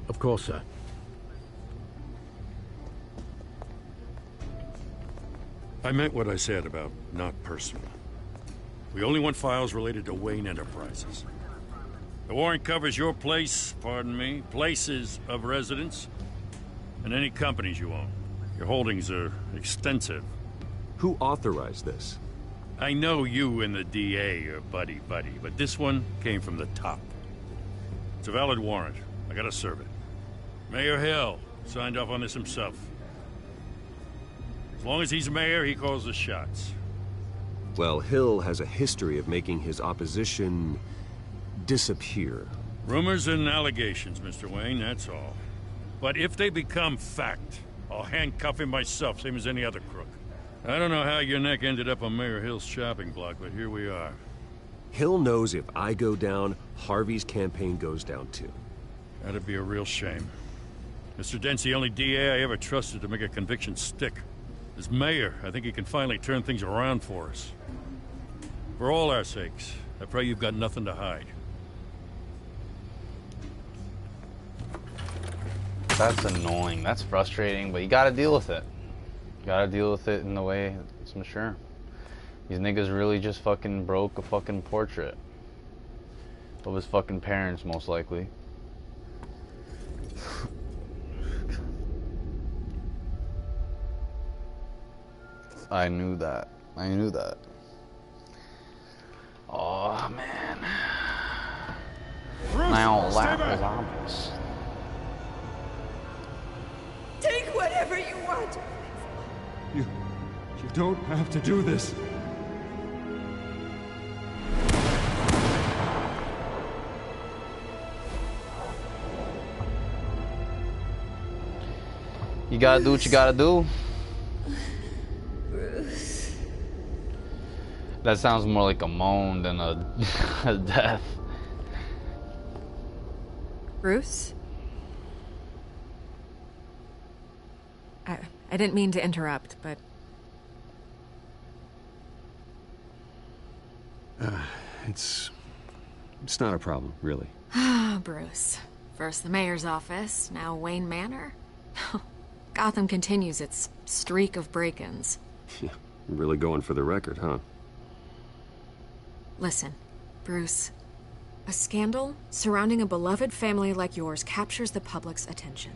Of course, sir. I meant what I said about not personal. We only want files related to Wayne Enterprises. The warrant covers your place, pardon me, places of residence, and any companies you own. Your holdings are extensive. Who authorized this? I know you and the DA are buddy-buddy, but this one came from the top. It's a valid warrant. I gotta serve it. Mayor Hill signed off on this himself. As long as he's mayor, he calls the shots. Well, Hill has a history of making his opposition disappear. Rumors and allegations, Mr. Wayne, that's all. But if they become fact, I'll handcuff him myself, same as any other crook. I don't know how your neck ended up on Mayor Hill's shopping block, but here we are. Hill knows if I go down, Harvey's campaign goes down too. That'd be a real shame. Mr. Dent's the only DA I ever trusted to make a conviction stick. As mayor, I think he can finally turn things around for us. For all our sakes, I pray you've got nothing to hide. That's annoying. That's frustrating, but you gotta deal with it. You gotta deal with it in the way it's mature. These niggas really just fucking broke a fucking portrait of his fucking parents, most likely. I knew that. Oh man. Now that was obvious. Take whatever you want. You don't have to do this. You gotta do what you gotta do. Bruce. That sounds more like a moan than a death. Bruce? I didn't mean to interrupt, but... It's not a problem, really. Ah, Bruce. First the mayor's office, now Wayne Manor. Gotham continues its streak of break-ins. Yeah, really going for the record, huh? Listen, Bruce. A scandal surrounding a beloved family like yours captures the public's attention.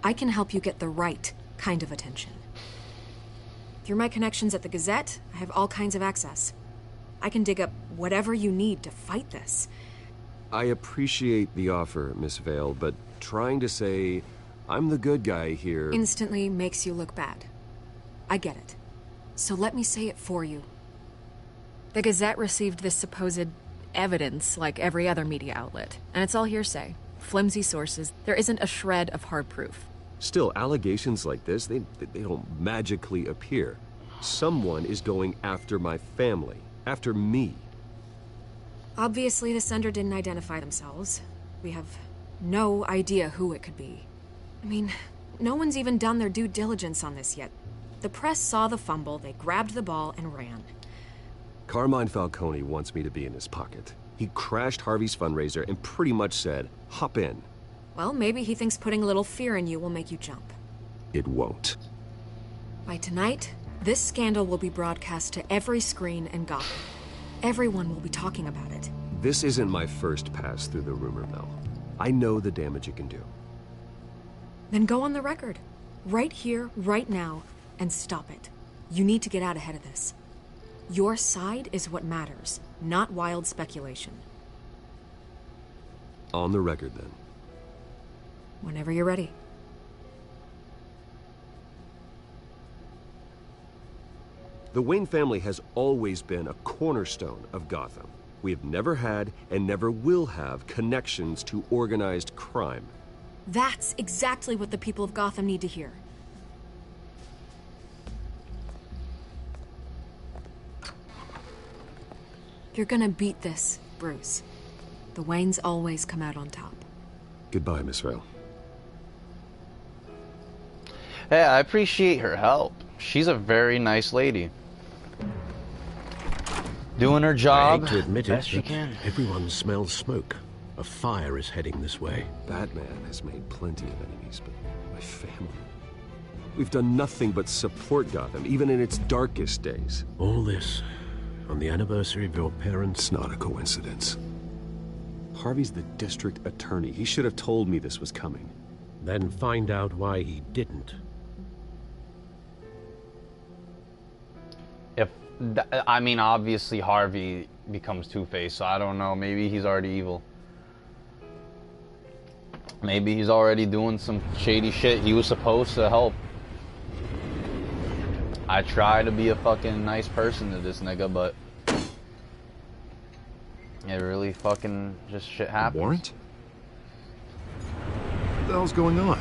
I can help you get the right kind of attention. Through my connections at the Gazette, I have all kinds of access. I can dig up whatever you need to fight this. I appreciate the offer, Miss Vale, but trying to say I'm the good guy here... Instantly makes you look bad. I get it. So let me say it for you. The Gazette received this supposed evidence like every other media outlet, and it's all hearsay. Flimsy sources. There isn't a shred of hard proof. Still, allegations like this, they don't magically appear. Someone is going after my family, after me. Obviously, the sender didn't identify themselves. We have no idea who it could be. I mean, no one's even done their due diligence on this yet. The press saw the fumble, they grabbed the ball and ran. Carmine Falcone wants me to be in his pocket. He crashed Harvey's fundraiser and pretty much said, hop in. Well, maybe he thinks putting a little fear in you will make you jump. It won't. By tonight, this scandal will be broadcast to every screen in Gotham. Everyone will be talking about it. This isn't my first pass through the rumor mill. I know the damage it can do. Then go on the record. Right here, right now, and stop it. You need to get out ahead of this. Your side is what matters, not wild speculation. On the record, then. Whenever you're ready. The Wayne family has always been a cornerstone of Gotham. We have never had and never will have connections to organized crime. That's exactly what the people of Gotham need to hear. You're gonna beat this, Bruce. The Waynes always come out on top. Goodbye, Miss Vale. Hey, I appreciate her help. She's a very nice lady. Doing her job I hate to admit best it, she but can. everyone smells smoke. A fire is heading this way. Batman has made plenty of enemies, but my family... We've done nothing but support Gotham, even in its darkest days. All this on the anniversary of your parents'... It's not a coincidence. Harvey's the district attorney. He should have told me this was coming. Then find out why he didn't. I mean, obviously Harvey becomes Two-Face, so I don't know. Maybe he's already evil. Maybe he's already doing some shady shit. He was supposed to help. I try to be a fucking nice person to this nigga, but it really fucking just shit happens. Warrant? What the hell's going on?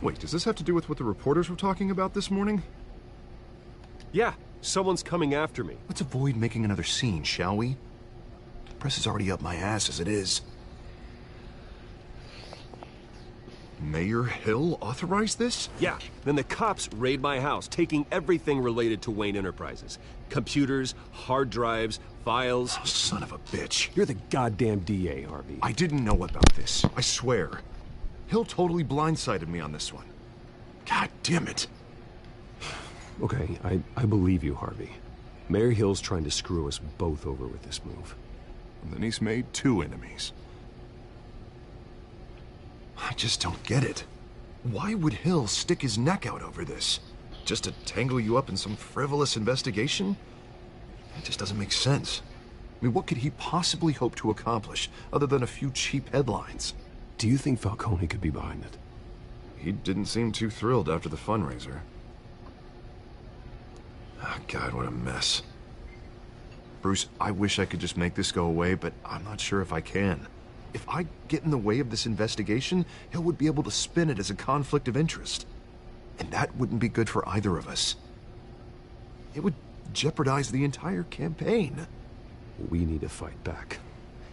Wait, does this have to do with what the reporters were talking about this morning? Yeah, someone's coming after me. Let's avoid making another scene, shall we? The press is already up my ass as it is. Mayor Hill authorized this? Yeah, then the cops raid my house, taking everything related to Wayne Enterprises. Computers, hard drives, files. Oh, son of a bitch. You're the goddamn DA, Harvey. I didn't know about this, I swear. Hill totally blindsided me on this one. God damn it. Okay, I believe you, Harvey. Mayor Hill's trying to screw us both over with this move. And then he's made two enemies. I just don't get it. Why would Hill stick his neck out over this? Just to tangle you up in some frivolous investigation? It just doesn't make sense. I mean, what could he possibly hope to accomplish other than a few cheap headlines? Do you think Falcone could be behind it? He didn't seem too thrilled after the fundraiser. Oh, God, what a mess. Bruce, I wish I could just make this go away, but I'm not sure if I can. If I get in the way of this investigation, Hill would be able to spin it as a conflict of interest. And that wouldn't be good for either of us. It would jeopardize the entire campaign. We need to fight back.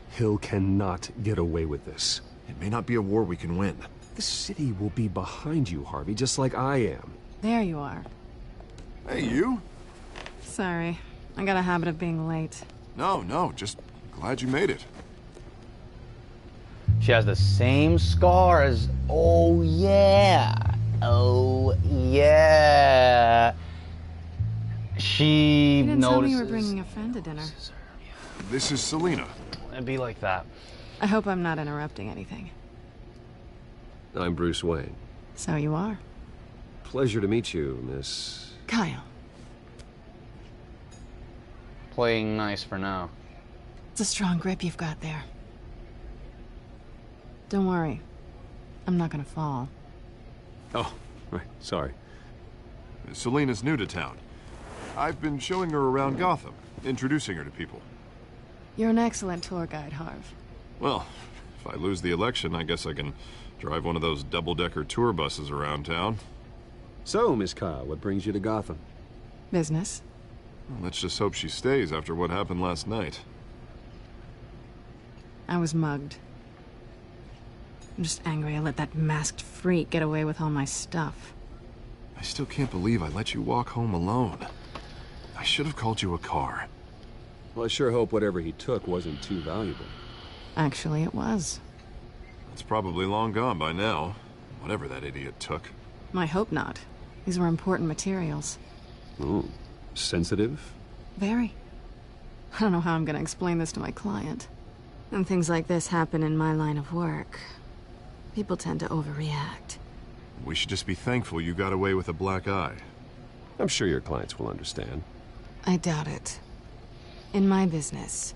Hill cannot get away with this. It may not be a war we can win. The city will be behind you, Harvey, just like I am. There you are. Hey, you? Sorry. I got a habit of being late. No, just glad you made it. She has the same scar as... Oh, yeah. Oh, yeah. She You didn't notices... tell me you were bringing a friend to dinner. This is Selina. It'd be like that. I hope I'm not interrupting anything. I'm Bruce Wayne. So you are. Pleasure to meet you, Miss... Kyle. Playing nice for now. It's a strong grip you've got there. Don't worry. I'm not gonna fall. Oh, right, sorry. Selina's new to town. I've been showing her around Gotham. introducing her to people. You're an excellent tour guide, Harv. Well, if I lose the election, I guess I can drive one of those double-decker tour buses around town. So, Miss Kyle, what brings you to Gotham? Business. Well, let's just hope she stays after what happened last night. I was mugged. I'm just angry I let that masked freak get away with all my stuff. I still can't believe I let you walk home alone. I should have called you a car. Well, I sure hope whatever he took wasn't too valuable. Actually, it was. It's probably long gone by now, whatever that idiot took. I hope not. These were important materials. Ooh, sensitive? Very. I don't know how I'm gonna explain this to my client. When things like this happen in my line of work, people tend to overreact. We should just be thankful you got away with a black eye. I'm sure your clients will understand. I doubt it. In my business,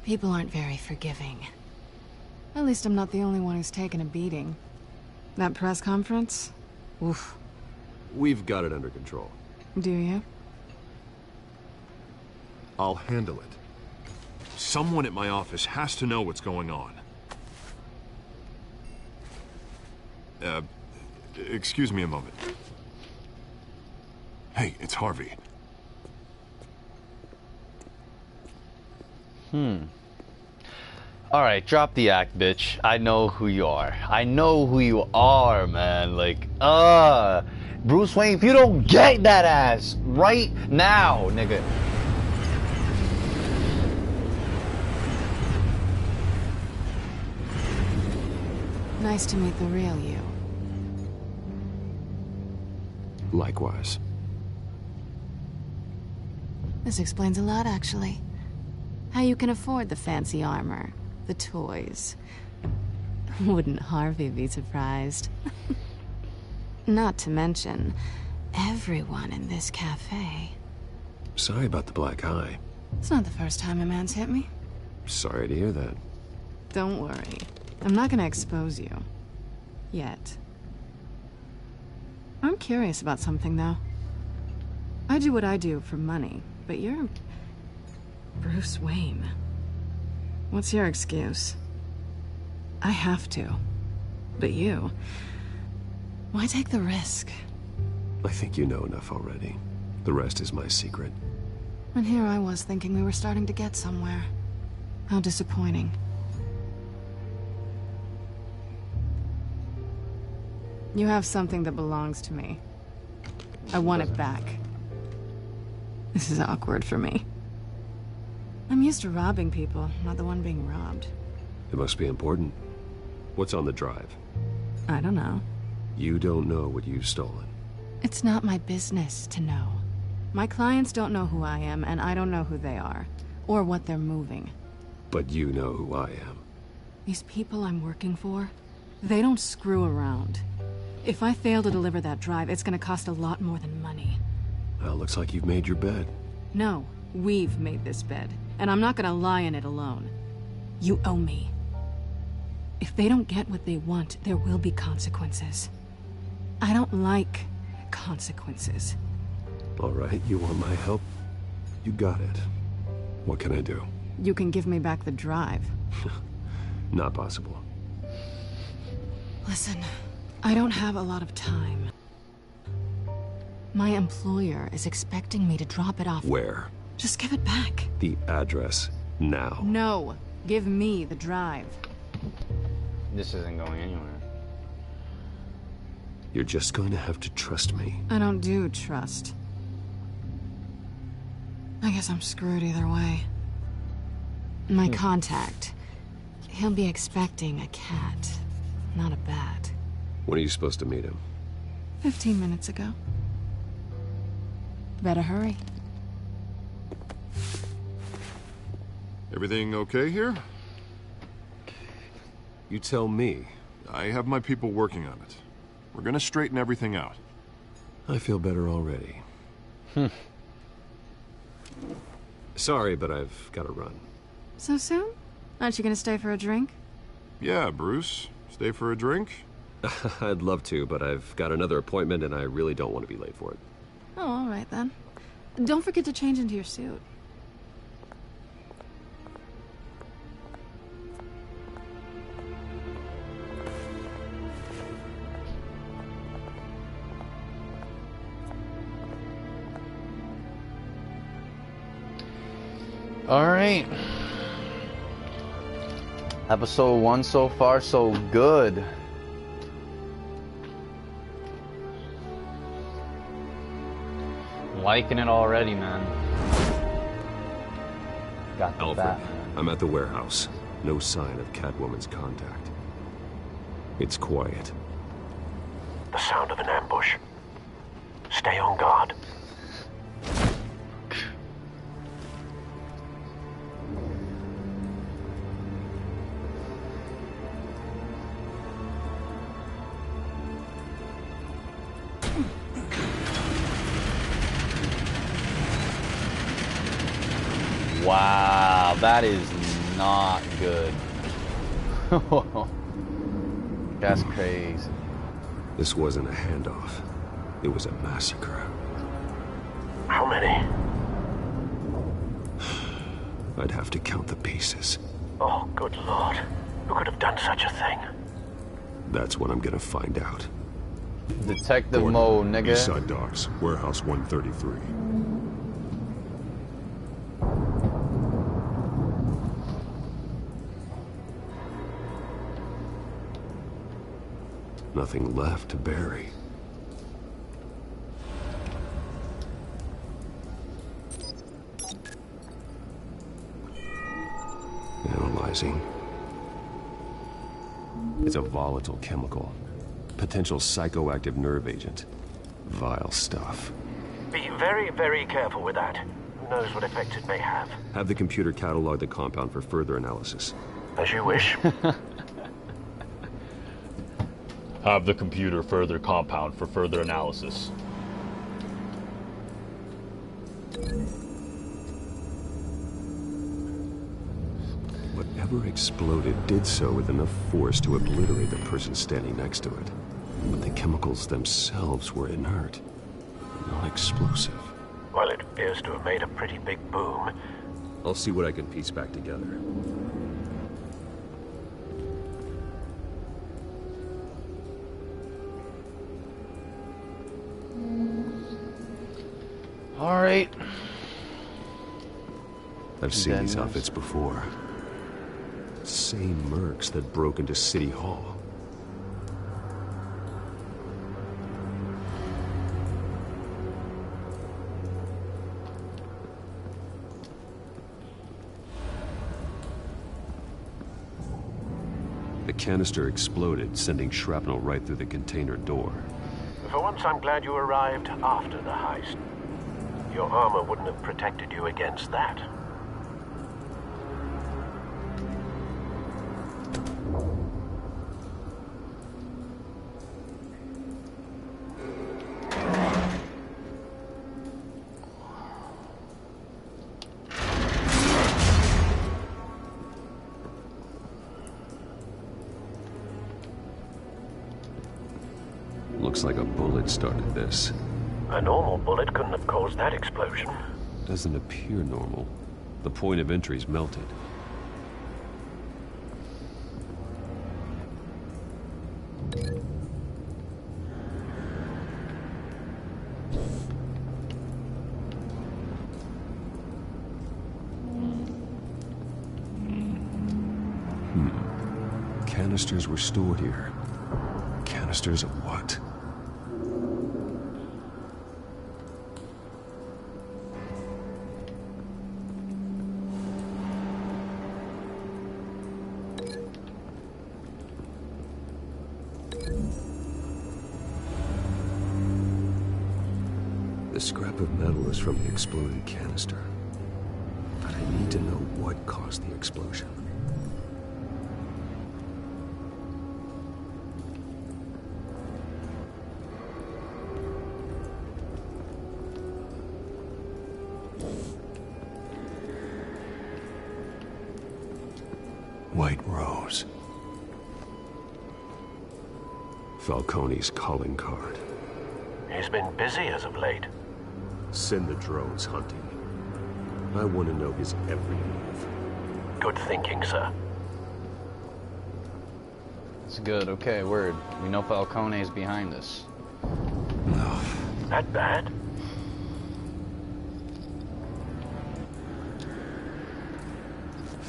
people aren't very forgiving. At least I'm not the only one who's taken a beating. That press conference? Oof. We've got it under control. Do you? I'll handle it. Someone at my office has to know what's going on. Excuse me a moment. Hey, it's Harvey. Alright, drop the act, bitch. I know who you are. I know who you are, man. Like, Bruce Wayne, if you don't get that ass right now, nigga. Nice to meet the real you. Likewise. This explains a lot, actually. How you can afford the fancy armor, the toys. Wouldn't Harvey be surprised? Not to mention, everyone in this cafe. Sorry about the black eye. It's not the first time a man's hit me. Sorry to hear that. Don't worry. I'm not gonna expose you. Yet. I'm curious about something, though. I do what I do for money, but you're... Bruce Wayne. What's your excuse? I have to. But you... Why take the risk? I think you know enough already. The rest is my secret. And here I was thinking we were starting to get somewhere. How disappointing. You have something that belongs to me. I want it back. This is awkward for me. I'm used to robbing people, not the one being robbed. It must be important. What's on the drive? I don't know. You don't know what you've stolen. It's not my business to know. My clients don't know who I am, and I don't know who they are, or what they're moving. But you know who I am. These people I'm working for, they don't screw around. If I fail to deliver that drive, it's gonna cost a lot more than money. Well, looks like you've made your bed. No, we've made this bed, and I'm not gonna lie in it alone. You owe me. If they don't get what they want, there will be consequences. I don't like consequences. All right, you want my help? You got it. What can I do? You can give me back the drive. Not possible. Listen, I don't have a lot of time. My employer is expecting me to drop it off. Where? Just give it back. The address, now. No, give me the drive. This isn't going anywhere. You're just going to have to trust me. I don't do trust. I guess I'm screwed either way. My contact, he'll be expecting a cat, not a bat. When are you supposed to meet him? 15 minutes ago. Better hurry. Everything okay here? You tell me. I have my people working on it. We're gonna straighten everything out. I feel better already. Sorry, but I've got to run. So soon? Aren't you gonna stay for a drink? Yeah, Bruce. Stay for a drink? I'd love to, but I've got another appointment and I really don't want to be late for it. Oh, all right then. Don't forget to change into your suit. Alright. Episode 1 so far, so good. Liking it already, man. Got the Alfred, Batman. I'm at the warehouse. No sign of Catwoman's contact. It's quiet. The sound of an ambush. Stay on guard. Wow, that is not good. That's crazy. This wasn't a handoff. It was a massacre. How many? I'd have to count the pieces. Oh, good lord. Who could have done such a thing? That's what I'm gonna find out. Detective mode, nigga. Eastside Docks, Warehouse 133. Nothing left to bury. Analyzing. It's a volatile chemical. Potential psychoactive nerve agent. Vile stuff. Be very, very careful with that. Who knows what effect it may have. Have the computer catalog the compound for further analysis. As you wish. Have the computer further compound for further analysis. Whatever exploded did so with enough force to obliterate the person standing next to it. But the chemicals themselves were inert, not explosive. Well, it appears to have made a pretty big boom. I'll see what I can piece back together. All right. I've seen these outfits before. Same mercs that broke into City Hall. The canister exploded, sending shrapnel right through the container door. For once, I'm glad you arrived after the heist. Your armor wouldn't have protected you against that. Looks like a bullet started this. A normal bullet couldn't have caused that explosion. Doesn't appear normal. The point of entry's melted. Canisters were stored here. Canisters of what? The scrap of metal is from the exploded canister. But I need to know what caused the explosion. White Rose. Falcone's calling card. He's been busy as of late. Send the drones hunting. I want to know his every move. Good thinking, sir. It's good. Okay, word. We know Falcone's behind this. That bad?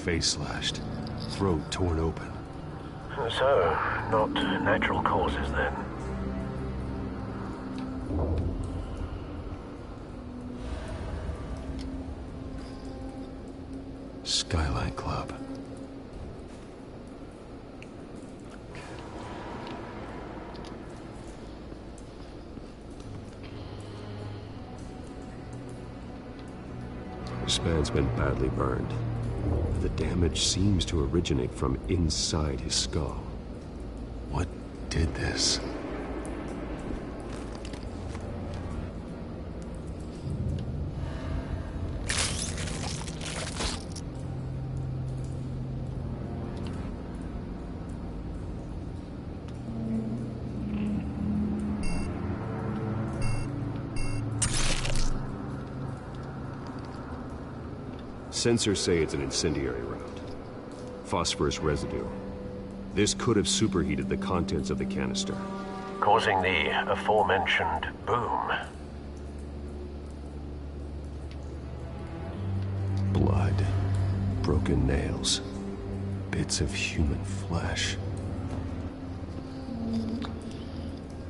face slashed, throat torn open. So, not natural causes then? Skyline Club. This man's been badly burned. The damage seems to originate from inside his skull. What did this? Sensors say it's an incendiary round. Phosphorus residue. This could have superheated the contents of the canister, Causing the aforementioned boom. blood, broken nails, bits of human flesh.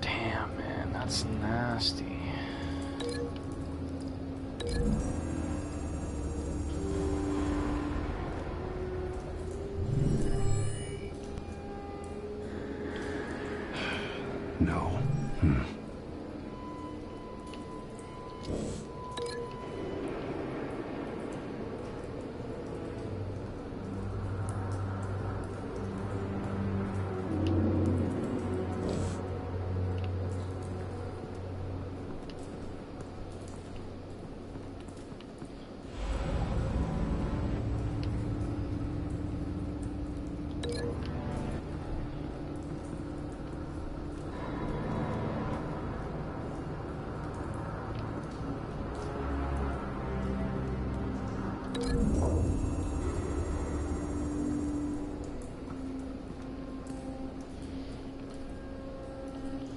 Damn, man, that's nasty. No.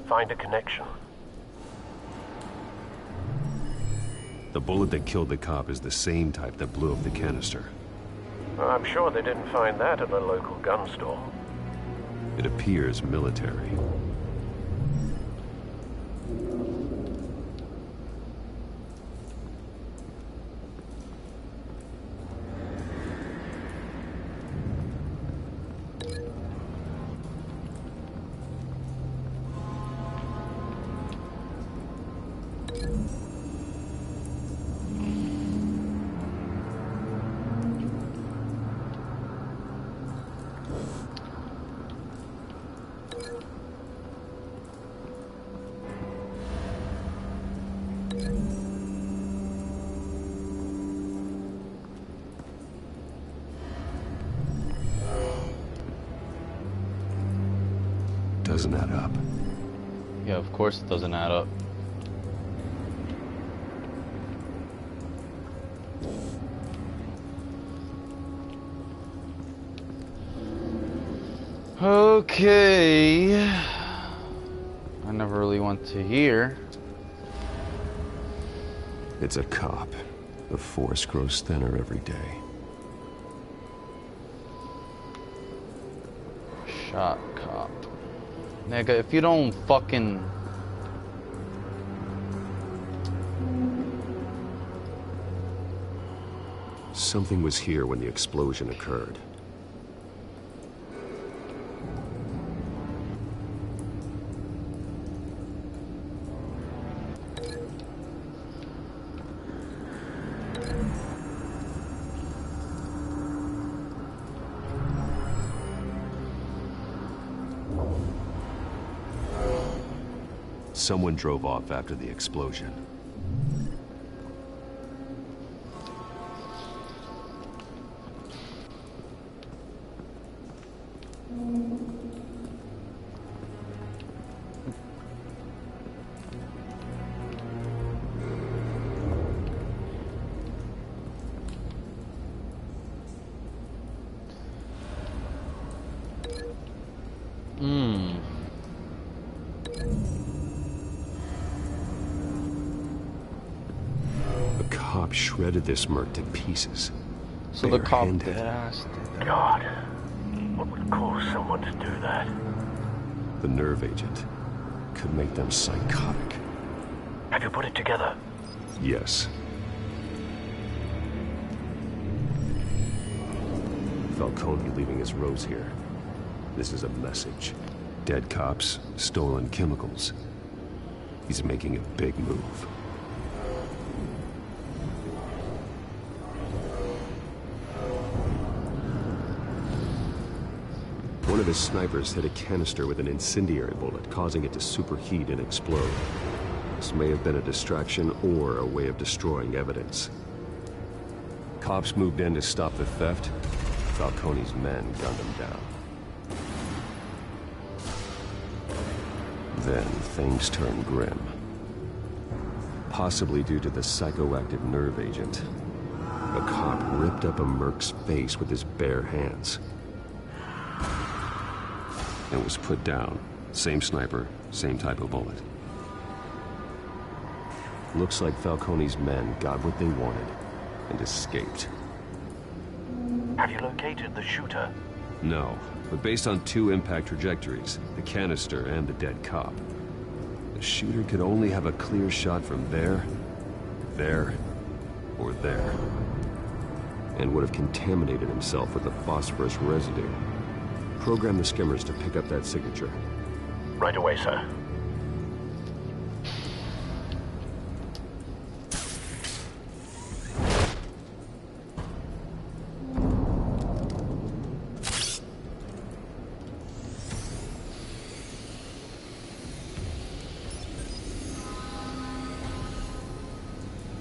Find a connection. The bullet that killed the cop is the same type that blew up the canister. I'm sure they didn't find that at a local gun store. It appears military. Doesn't add up. Yeah, of course it doesn't add up. Okay. I never really went to here. It's a cop. The force grows thinner every day. Shot cop. Nigga, if you don't fucking... Something was here when the explosion occurred. Someone drove off after the explosion. Shredded this merc to pieces. So the cop Barehanded. dead-ass did that. God, what would cause someone to do that? The nerve agent could make them psychotic. Have you put it together? Yes. Falcone leaving his rose here. This is a message. Dead cops, stolen chemicals. He's making a big move. One of his snipers hit a canister with an incendiary bullet, causing it to superheat and explode. This may have been a distraction or a way of destroying evidence. Cops moved in to stop the theft. Falcone's men gunned him down. Then things turned grim. Possibly due to the psychoactive nerve agent. A cop ripped up a merc's face with his bare hands. And was put down. Same sniper, same type of bullet. Looks like Falcone's men got what they wanted and escaped. Have you located the shooter? No, but based on 2 impact trajectories, the canister and the dead cop, the shooter could only have a clear shot from there, or there, and would have contaminated himself with the phosphorus residue. Program the skimmers to pick up that signature. Right away, sir.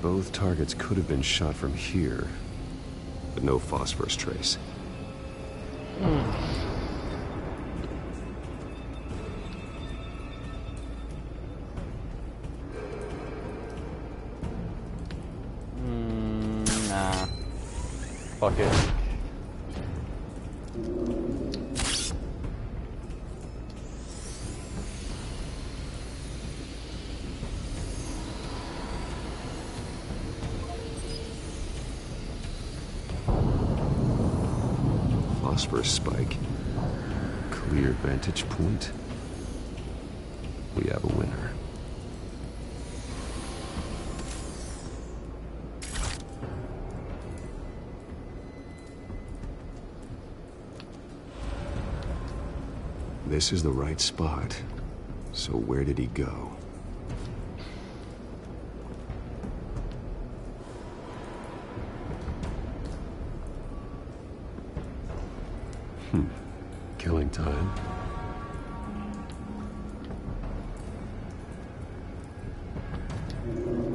Both targets could have been shot from here, but no phosphorus trace. Nah. Fuck it. Phosphorus spike. Clear vantage point. We have a winner. This is the right spot. So where did he go? Killing time.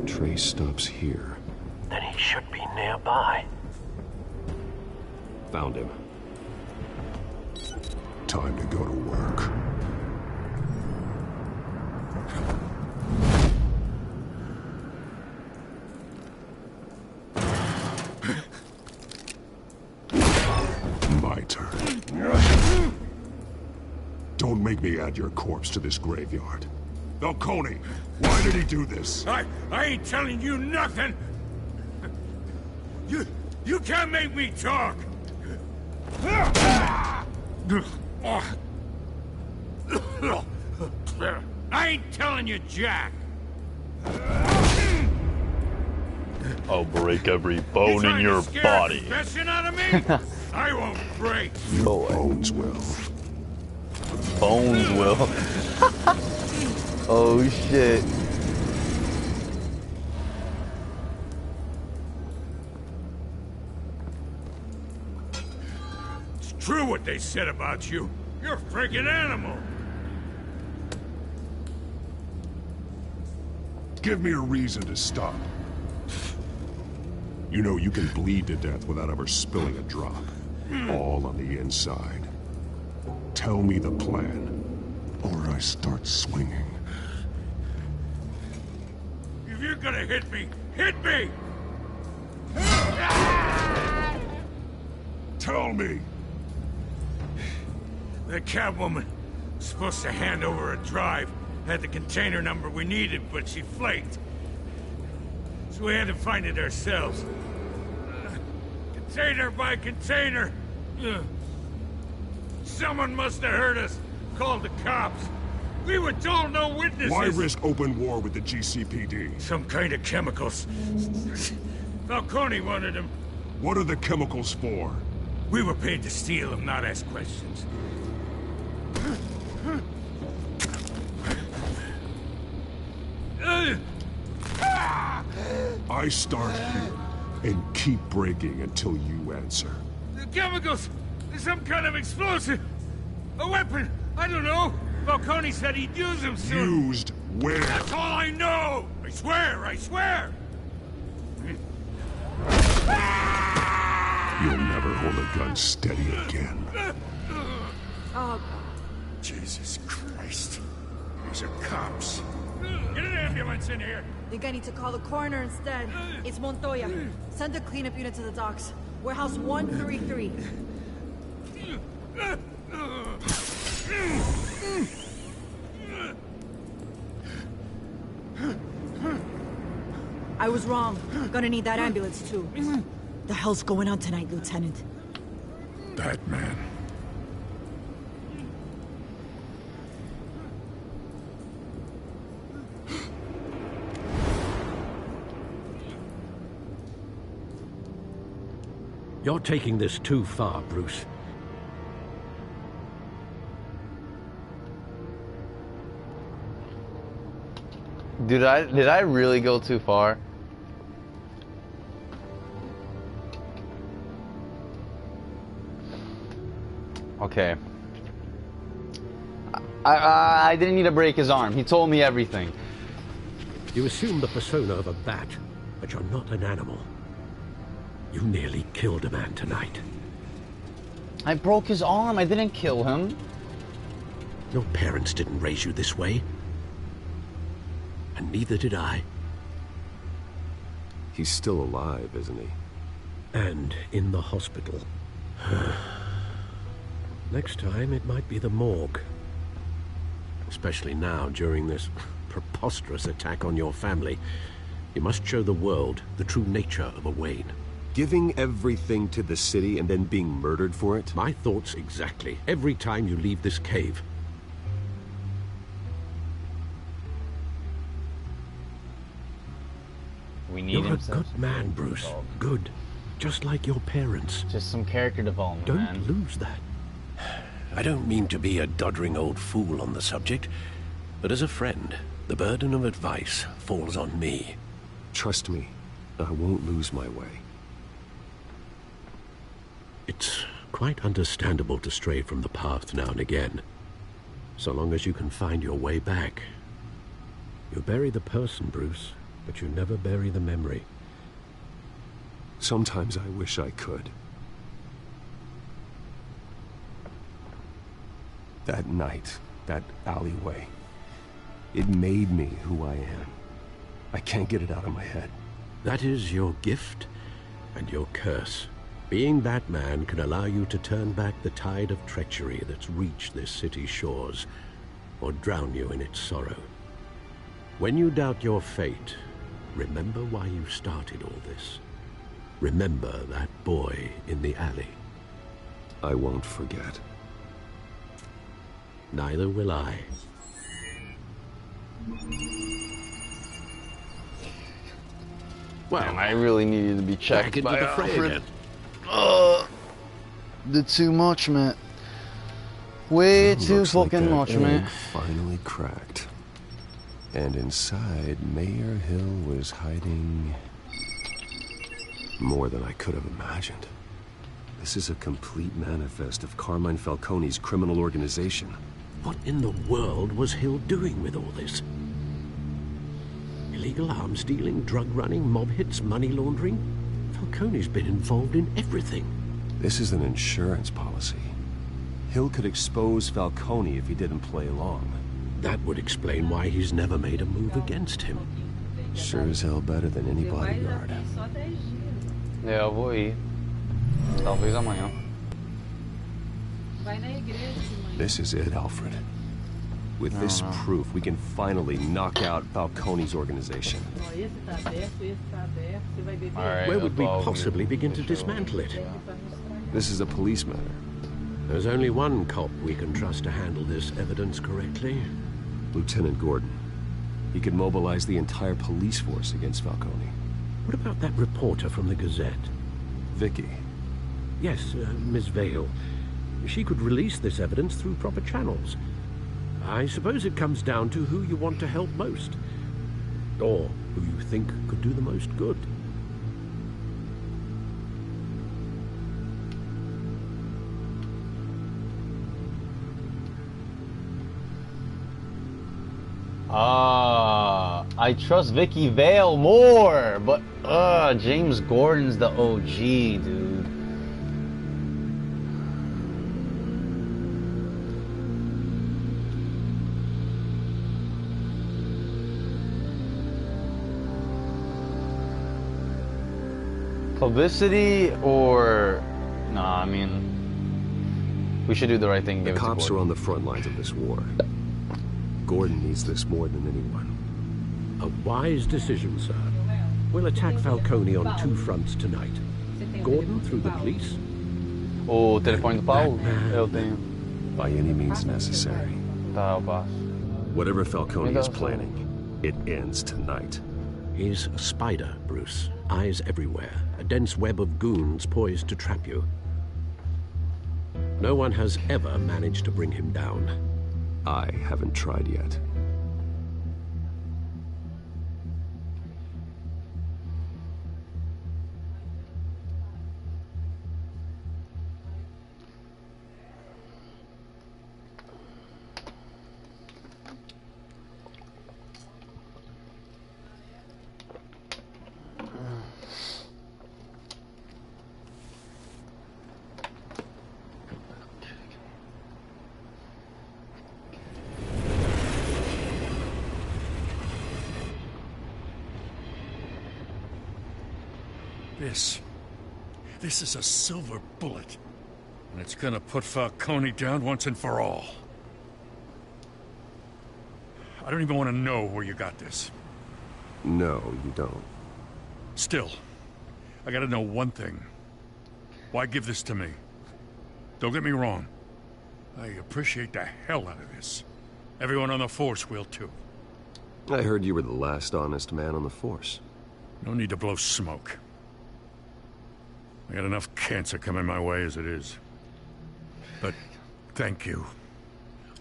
Trace stops here. Then he should be nearby. Found him. Time to go to work. My turn. Don't make me add your corpse to this graveyard. Falcone, why did he do this? I ain't telling you nothing! You can't make me talk! I ain't telling you jack! I'll break every bone in your body. Confession out of me? I won't break. Your bones will. Bones will. Oh shit. It's true what they said about you. You're a freaking animal. Give me a reason to stop. You know you can bleed to death without ever spilling a drop. All on the inside. Tell me the plan, or I start swinging. If you're gonna hit me, hit me! Tell me! The Catwoman was supposed to hand over a drive. Had the container number we needed, but she flaked. So we had to find it ourselves. Container by container. Ugh. Someone must have heard us. Called the cops. We were told no witnesses. Why risk open war with the GCPD? Some kind of chemicals. Falcone wanted them. What are the chemicals for? We were paid to steal them, not ask questions. I start here and keep breaking until you answer. The chemicals! Some kind of explosive! A weapon! I don't know! Falcone said he'd use them soon. Used where? That's all I know! I swear! I swear! You'll never hold a gun steady again. Oh, Jesus Christ. These are cops. Get an ambulance in here! Think I need to call the coroner instead. It's Montoya. Send a cleanup unit to the docks. Warehouse 133. I was wrong. Gonna need that ambulance too. The hell's going on tonight, Lieutenant? Batman. You're taking this too far, Bruce. Did I really go too far? Okay. I didn't need to break his arm. He told me everything. You assume the persona of a bat, but you're not an animal. You nearly killed a man tonight. I broke his arm. I didn't kill him. Your parents didn't raise you this way. And neither did I. He's still alive, isn't he? And in the hospital. Next time, it might be the morgue. Especially now, during this preposterous attack on your family. You must show the world the true nature of a Wayne. Giving everything to the city and then being murdered for it? My thoughts exactly. Every time you leave this cave. We need You're him a good man, Bruce. Good. Just like your parents. Just some character development, Don't man. lose that. I don't mean to be a doddering old fool on the subject, but as a friend, the burden of advice falls on me. Trust me, I won't lose my way. It's quite understandable to stray from the path now and again, so long as you can find your way back. You bury the person, Bruce, but you never bury the memory. Sometimes I wish I could. That night, that alleyway, it made me who I am. I can't get it out of my head. That is your gift and your curse. Being Batman can allow you to turn back the tide of treachery that's reached this city's shores, or drown you in its sorrow. When you doubt your fate, remember why you started all this. Remember that boy in the alley. I won't forget. Neither will I. Well, damn, I really needed to be checked by the fray Alfred. Did too much, man. Way too fucking much, man. Finally cracked. And inside, Mayor Hill was hiding more than I could have imagined. This is a complete manifest of Carmine Falcone's criminal organization. What in the world was Hill doing with all this? Illegal arms dealing, drug running, mob hits, money laundering? Falcone's been involved in everything. This is an insurance policy. Hill could expose Falcone if he didn't play along. That would explain why he's never made a move against him. Sure as hell better than any bodyguard. É, eu vou ir. Talvez amanhã. This is it, Alfred. With this proof, we can finally knock out Falcone's organization. Where would we possibly begin to dismantle it? This is a police matter. There's only one cop we can trust to handle this evidence correctly. Lieutenant Gordon. He could mobilize the entire police force against Falcone. What about that reporter from the Gazette? Vicky. Yes, Miss Vale. She could release this evidence through proper channels. I suppose it comes down to who you want to help most. Or who you think could do the most good. I trust Vicky Vale more, but James Gordon's the OG, dude. Publicity or nah, I mean, we should do the right thing. The cops are on the front lines of this war. Gordon needs this more than anyone. A wise decision, sir. We'll attack Falcone on two fronts tonight. Gordon through the police. O telefone do Paulo? Eu tenho. By any means necessary. Tá, eu passo. Whatever Falcone is planning, it ends tonight. He's a spider, Bruce. Eyes everywhere. A dense web of goons poised to trap you. No one has ever managed to bring him down. I haven't tried yet. This is a silver bullet. And it's gonna put Falcone down once and for all. I don't even want to know where you got this. No, you don't. Still, I gotta know one thing. Why give this to me? Don't get me wrong. I appreciate the hell out of this. Everyone on the Force will too. I heard you were the last honest man on the Force. No need to blow smoke. I got enough cancer coming my way as it is. But thank you.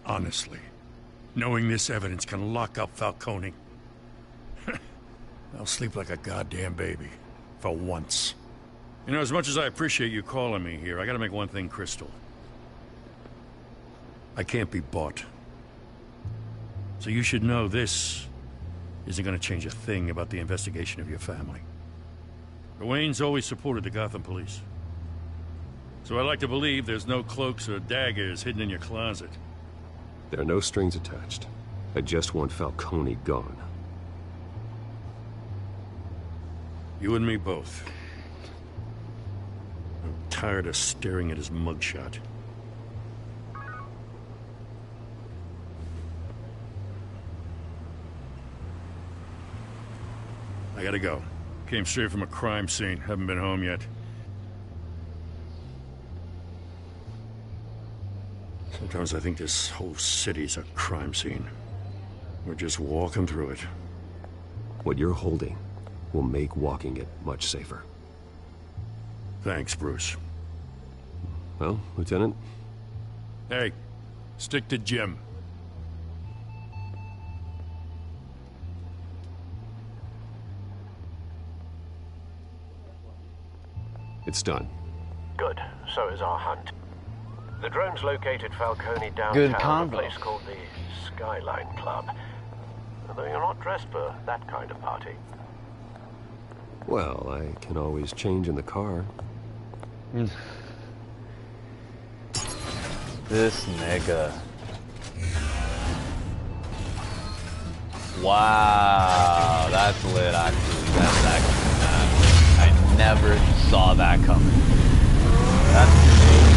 Honestly. Knowing this evidence can lock up Falcone. I'll sleep like a goddamn baby. For once. You know, as much as I appreciate you calling me here, I gotta make one thing crystal. I can't be bought. So you should know this isn't gonna change a thing about the investigation of your family. The Waynes always supported the Gotham police. So I like to believe there's no cloaks or daggers hidden in your closet. There are no strings attached. I just want Falcone gone. You and me both. I'm tired of staring at his mugshot. I gotta go. Came straight from a crime scene. Haven't been home yet. Sometimes I think this whole city's a crime scene. We're just walking through it. What you're holding will make walking it much safer. Thanks, Bruce. Well, Lieutenant? Hey, stick to Jim. It's done. Good. So is our hunt. The drones located Falcone Good downtown, a combo. place called the Skyline Club. Although you're not dressed for that kind of party. Well, I can always change in the car. This nigga. Wow, that's lit actually. That's actually not. I never saw that coming. That's amazing.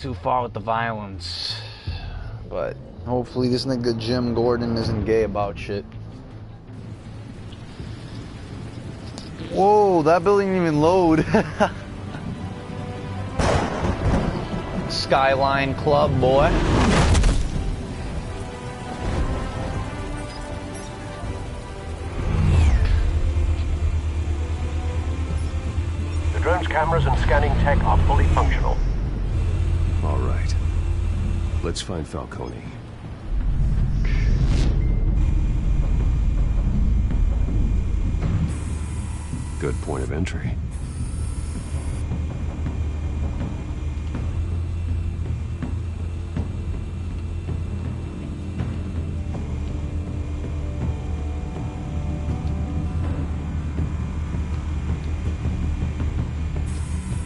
too far with the violence. But hopefully this nigga Jim Gordon isn't gay about shit. Whoa, that building didn't even load. Skyline Club, boy. The drone's cameras and scanning tech are fully functional. All right. Let's find Falcone. Good point of entry.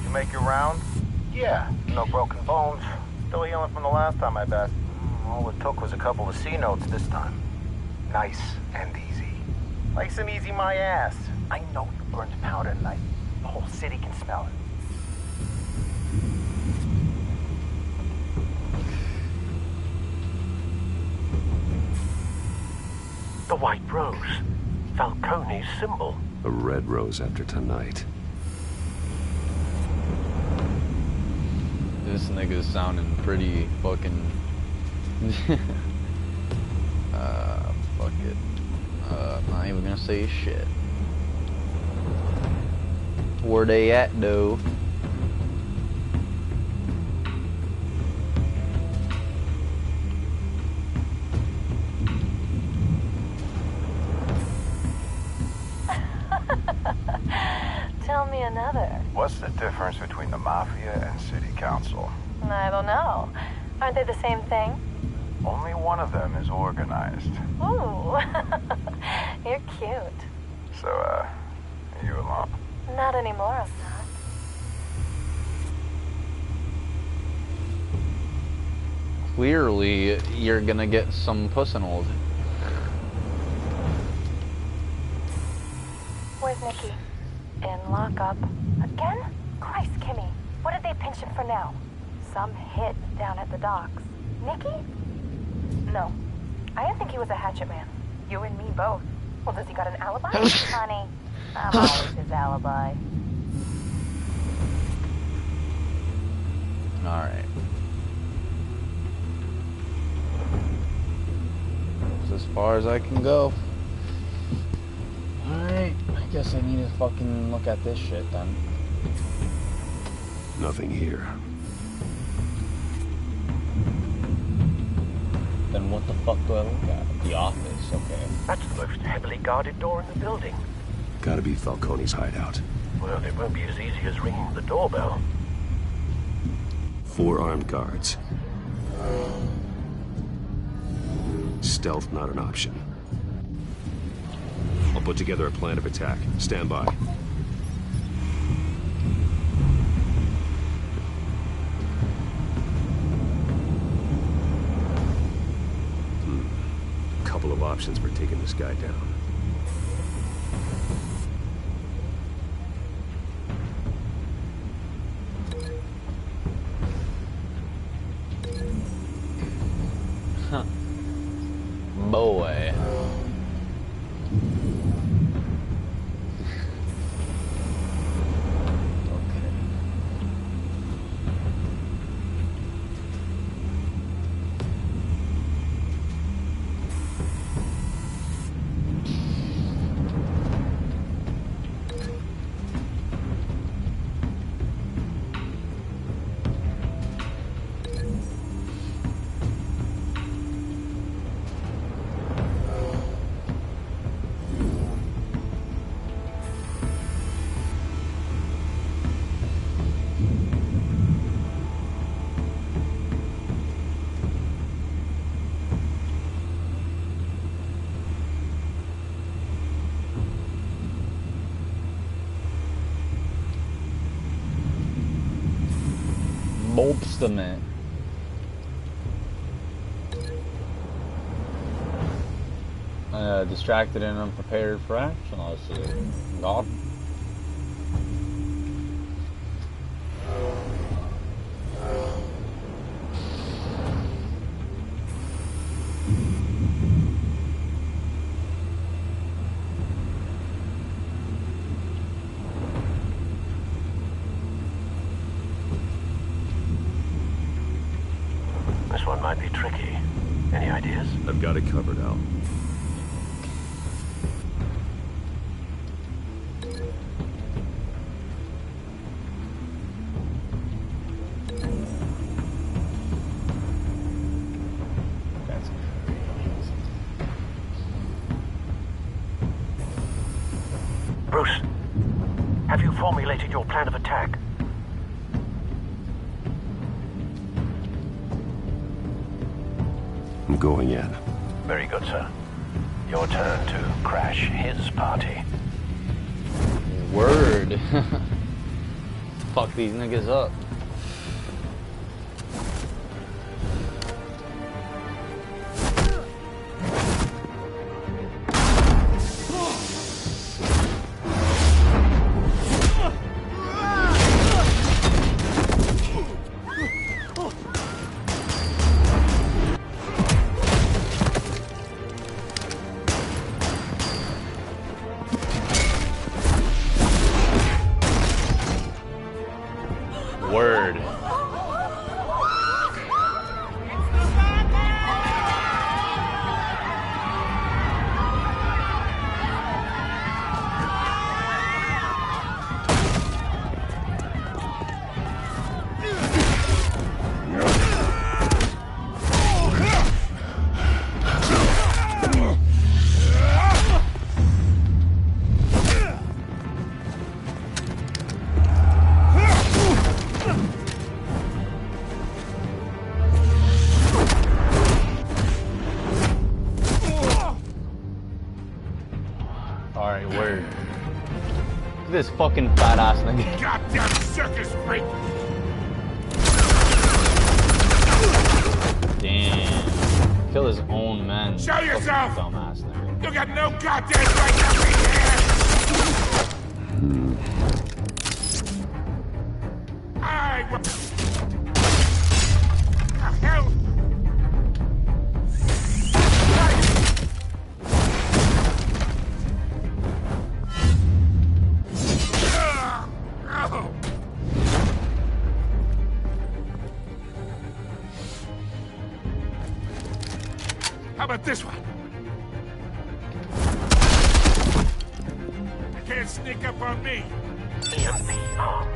You make your round? Yeah. No broken bones. Still healing from the last time, I bet. All it took was a couple of C notes this time. Nice and easy. Nice and easy my ass. I know you burned powder tonight. The whole city can smell it. The white rose. Falcone's symbol. A red rose after tonight. This nigga's sounding pretty fucking... fuck it. Not even gonna say shit. Where they at, though? Tell me another. What's the difference between the Mafia and City Council? I don't know. Aren't they the same thing? Only one of them is organized. Ooh. You're cute. So, are you alone? Not anymore, I'm not. Clearly, you're gonna get some Pussinald. Where's Nikki? In lockup. Again? Christ, Kimmy. What did they pinch him for now? Some hit down at the docks. Nikki? No. I didn't think he was a hatchet man. You and me both. Well, does he got an alibi? Honey, I'm always his alibi. Alright. As far as I can go. Alright, I guess I need to fucking look at this shit then. Nothing here. Then what the fuck do I look at? The office, okay. That's the most heavily guarded door in the building. Gotta be Falcone's hideout. Well, it won't be as easy as ringing the doorbell. 4 armed guards. Stealth not an option. I'll put together a plan of attack. Stand by. Couple of options for taking this guy down. Huh. Boy. Obstinate. Distracted and unprepared for action, I see. God. Any ideas? I've got it covered, Al. Bruce, have you formulated your plan of attack? I'm going in. Very good, sir. Your turn to crash his party. Word. Fuck these niggas up. Word. Alright, word. Look at this fucking fat ass nigga. Goddamn circus freak! Damn. Kill his own men. Show yourself! Dumbass nigga. You got no goddamn right to be here! What the hell? How about this one? You can't sneak up on me. EMP armed.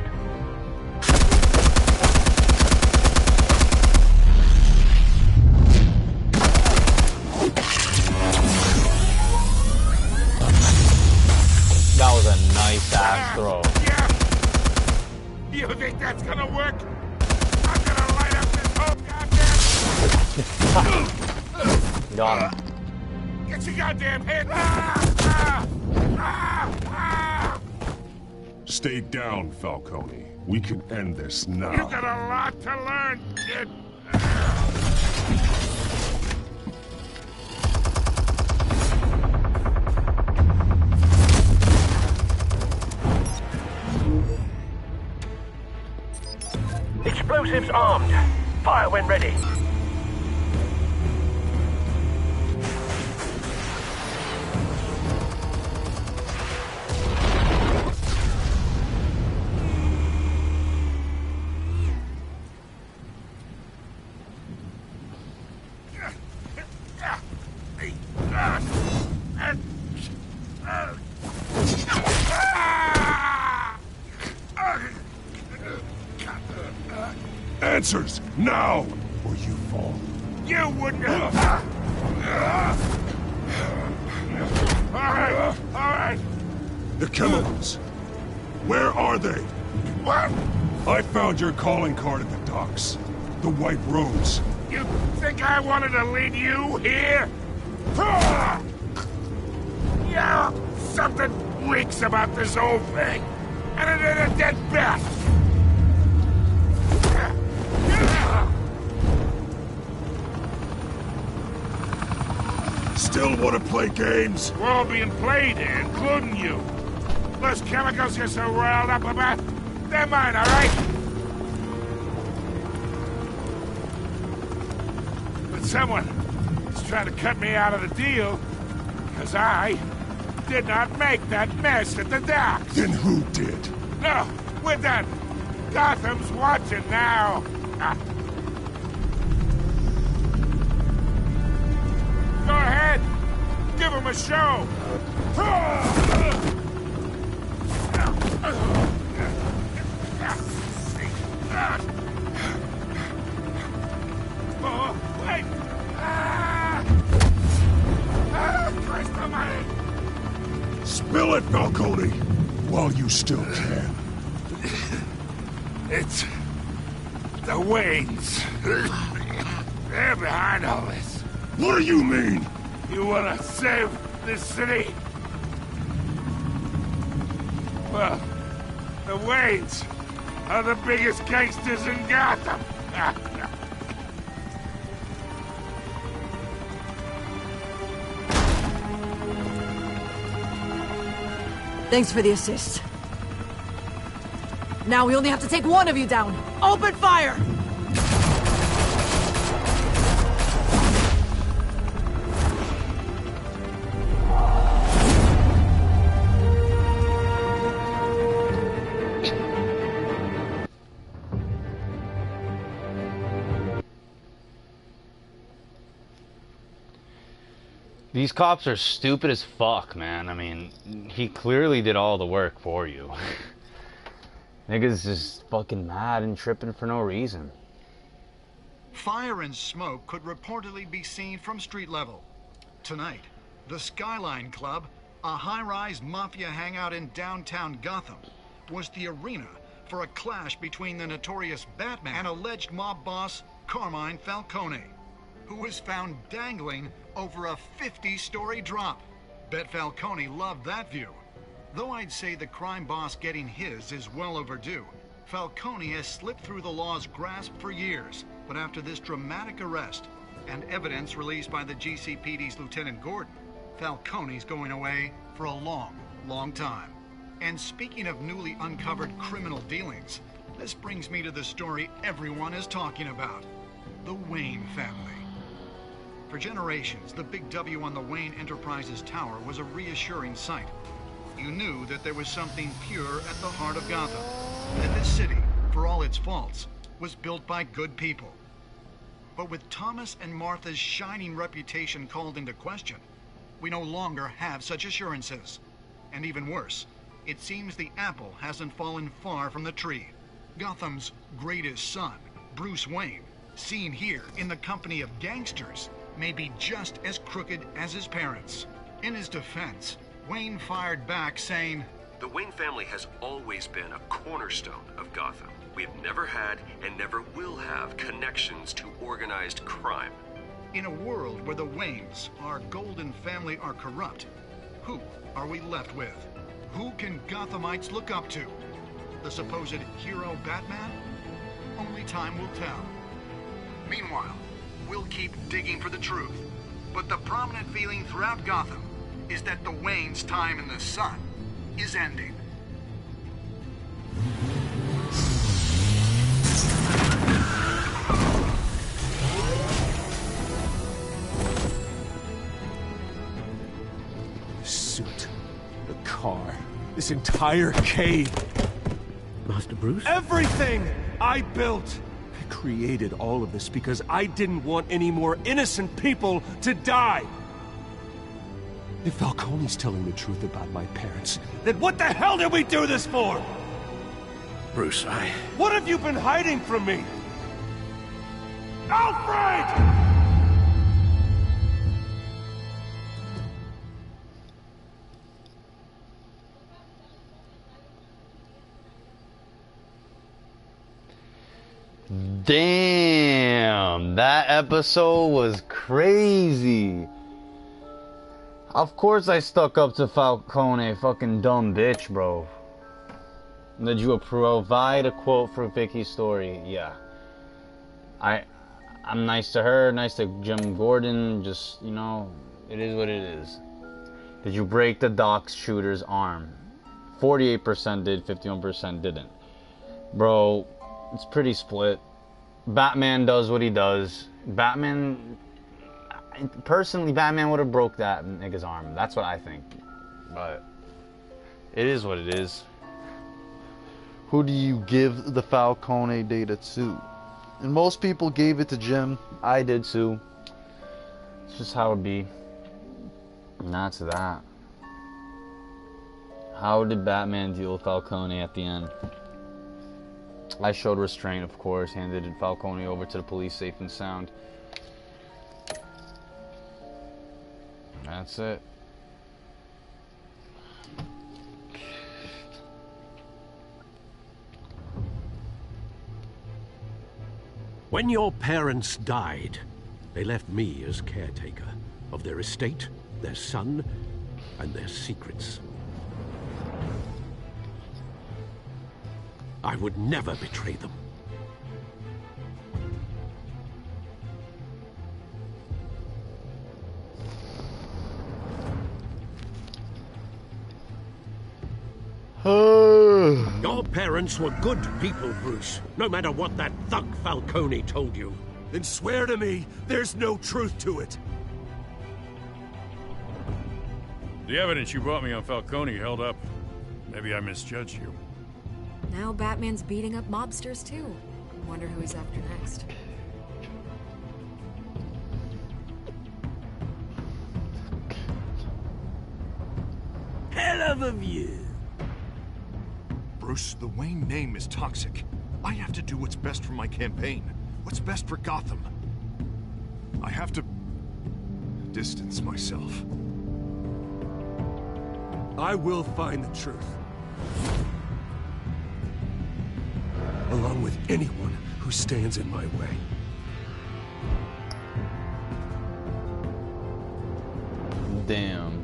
That was a nice ass throw. Yeah. You think that's gonna work? I'm gonna light up this whole goddamn... Got him. Get your goddamn head! Stay down, Falcone. We can end this now. You got a lot to learn, kid. Explosives armed. Fire when ready. Answers, now, or you fall. You wouldn't have... All right. The chemicals. Where are they? What? I found your calling card at the docks. The White Rose. You think I wanted to lead you here? Yeah, something reeks about this whole thing. And it ain't a dead bat. Still want to play games? We're all being played here, including you. Those chemicals you're so riled up about, they're mine, all right? But someone is trying to cut me out of the deal, because I did not make that mess at the docks. Then who did? No, we're done. Gotham's watching now. a show! Oh, wait! Christ almighty! Spill it, Falcone, while you still can. It's the Waynes. They're behind all this. What do you mean? You wanna save this city? Well, the Waynes are the biggest gangsters in Gotham. Thanks for the assist. Now we only have to take one of you down. Open fire! These cops are stupid as fuck, man. I mean, he clearly did all the work for you. Niggas just fucking mad and tripping for no reason. Fire and smoke could reportedly be seen from street level. Tonight, the Skyline Club, a high-rise mafia hangout in downtown Gotham, was the arena for a clash between the notorious Batman and alleged mob boss Carmine Falcone, who was found dangling over a 50-story drop. Bet Falcone loved that view. Though I'd say the crime boss getting his is well overdue, Falcone has slipped through the law's grasp for years. But after this dramatic arrest and evidence released by the GCPD's Lieutenant Gordon, Falcone's going away for a long, long time. And speaking of newly uncovered criminal dealings, this brings me to the story everyone is talking about: the Wayne family. For generations, the big W on the Wayne Enterprises Tower was a reassuring sight. You knew that there was something pure at the heart of Gotham, that this city, for all its faults, was built by good people. But with Thomas and Martha's shining reputation called into question, we no longer have such assurances. And even worse, it seems the apple hasn't fallen far from the tree. Gotham's greatest son, Bruce Wayne, seen here in the company of gangsters, may be just as crooked as his parents. In his defense, Wayne fired back saying, "The Wayne family has always been a cornerstone of Gotham. We have never had and never will have connections to organized crime." In a world where the Waynes, our golden family, are corrupt, who are we left with? Who can Gothamites look up to? The supposed hero Batman? Only time will tell. Meanwhile, we'll keep digging for the truth. But the prominent feeling throughout Gotham is that the Waynes' time in the sun is ending. The suit, the car, this entire cave. Master Bruce? Everything I built! I created all of this because I didn't want any more innocent people to die! If Falcone's telling the truth about my parents, then what the hell did we do this for? Bruce, What have you been hiding from me? Alfred! Damn, that episode was crazy. Of course I stuck up to Falcone, fucking dumb bitch, bro. Did you provide a quote for Vicky's story? Yeah. I'm nice to her, nice to Jim Gordon, just, you know, it is what it is. Did you break the dock shooter's arm? 48% did, 51% didn't. Bro, it's pretty split. Batman does what he does. Personally, Batman would have broke that nigga's arm. That's what I think. But it is what it is. Who do you give the Falcone data to? And most people gave it to Jim. I did too. It's just how it be. And that's that. How did Batman deal with Falcone at the end? I showed restraint, of course, handed Falcone over to the police safe and sound. That's it. When your parents died, they left me as caretaker of their estate, their son, and their secrets. I would never betray them. Your parents were good people, Bruce, no matter what that thug Falcone told you. Then swear to me there's no truth to it. The evidence you brought me on Falcone held up. Maybe I misjudged you. Now Batman's beating up mobsters too. Wonder who he's after next. Hell of a view. Bruce, the Wayne name is toxic. I have to do what's best for my campaign. What's best for Gotham. I have to distance myself. I will find the truth. Along with anyone who stands in my way. Damn.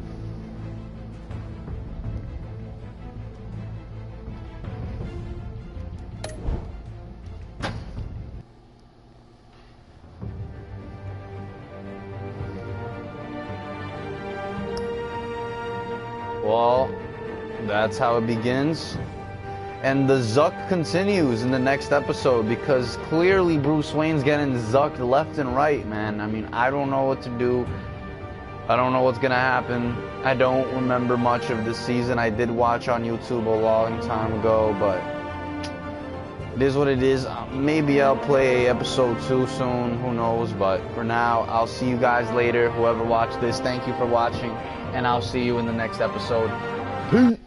Well, that's how it begins. And the Zucc continues in the next episode because clearly Bruce Wayne's getting Zucked left and right, man. I mean, I don't know what to do. I don't know what's gonna happen. I don't remember much of this season. I did watch on YouTube a long time ago, but it is what it is. Maybe I'll play episode 2 soon, who knows, but for now, I'll see you guys later. Whoever watched this, thank you for watching, and I'll see you in the next episode. Peace.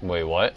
Wait, what?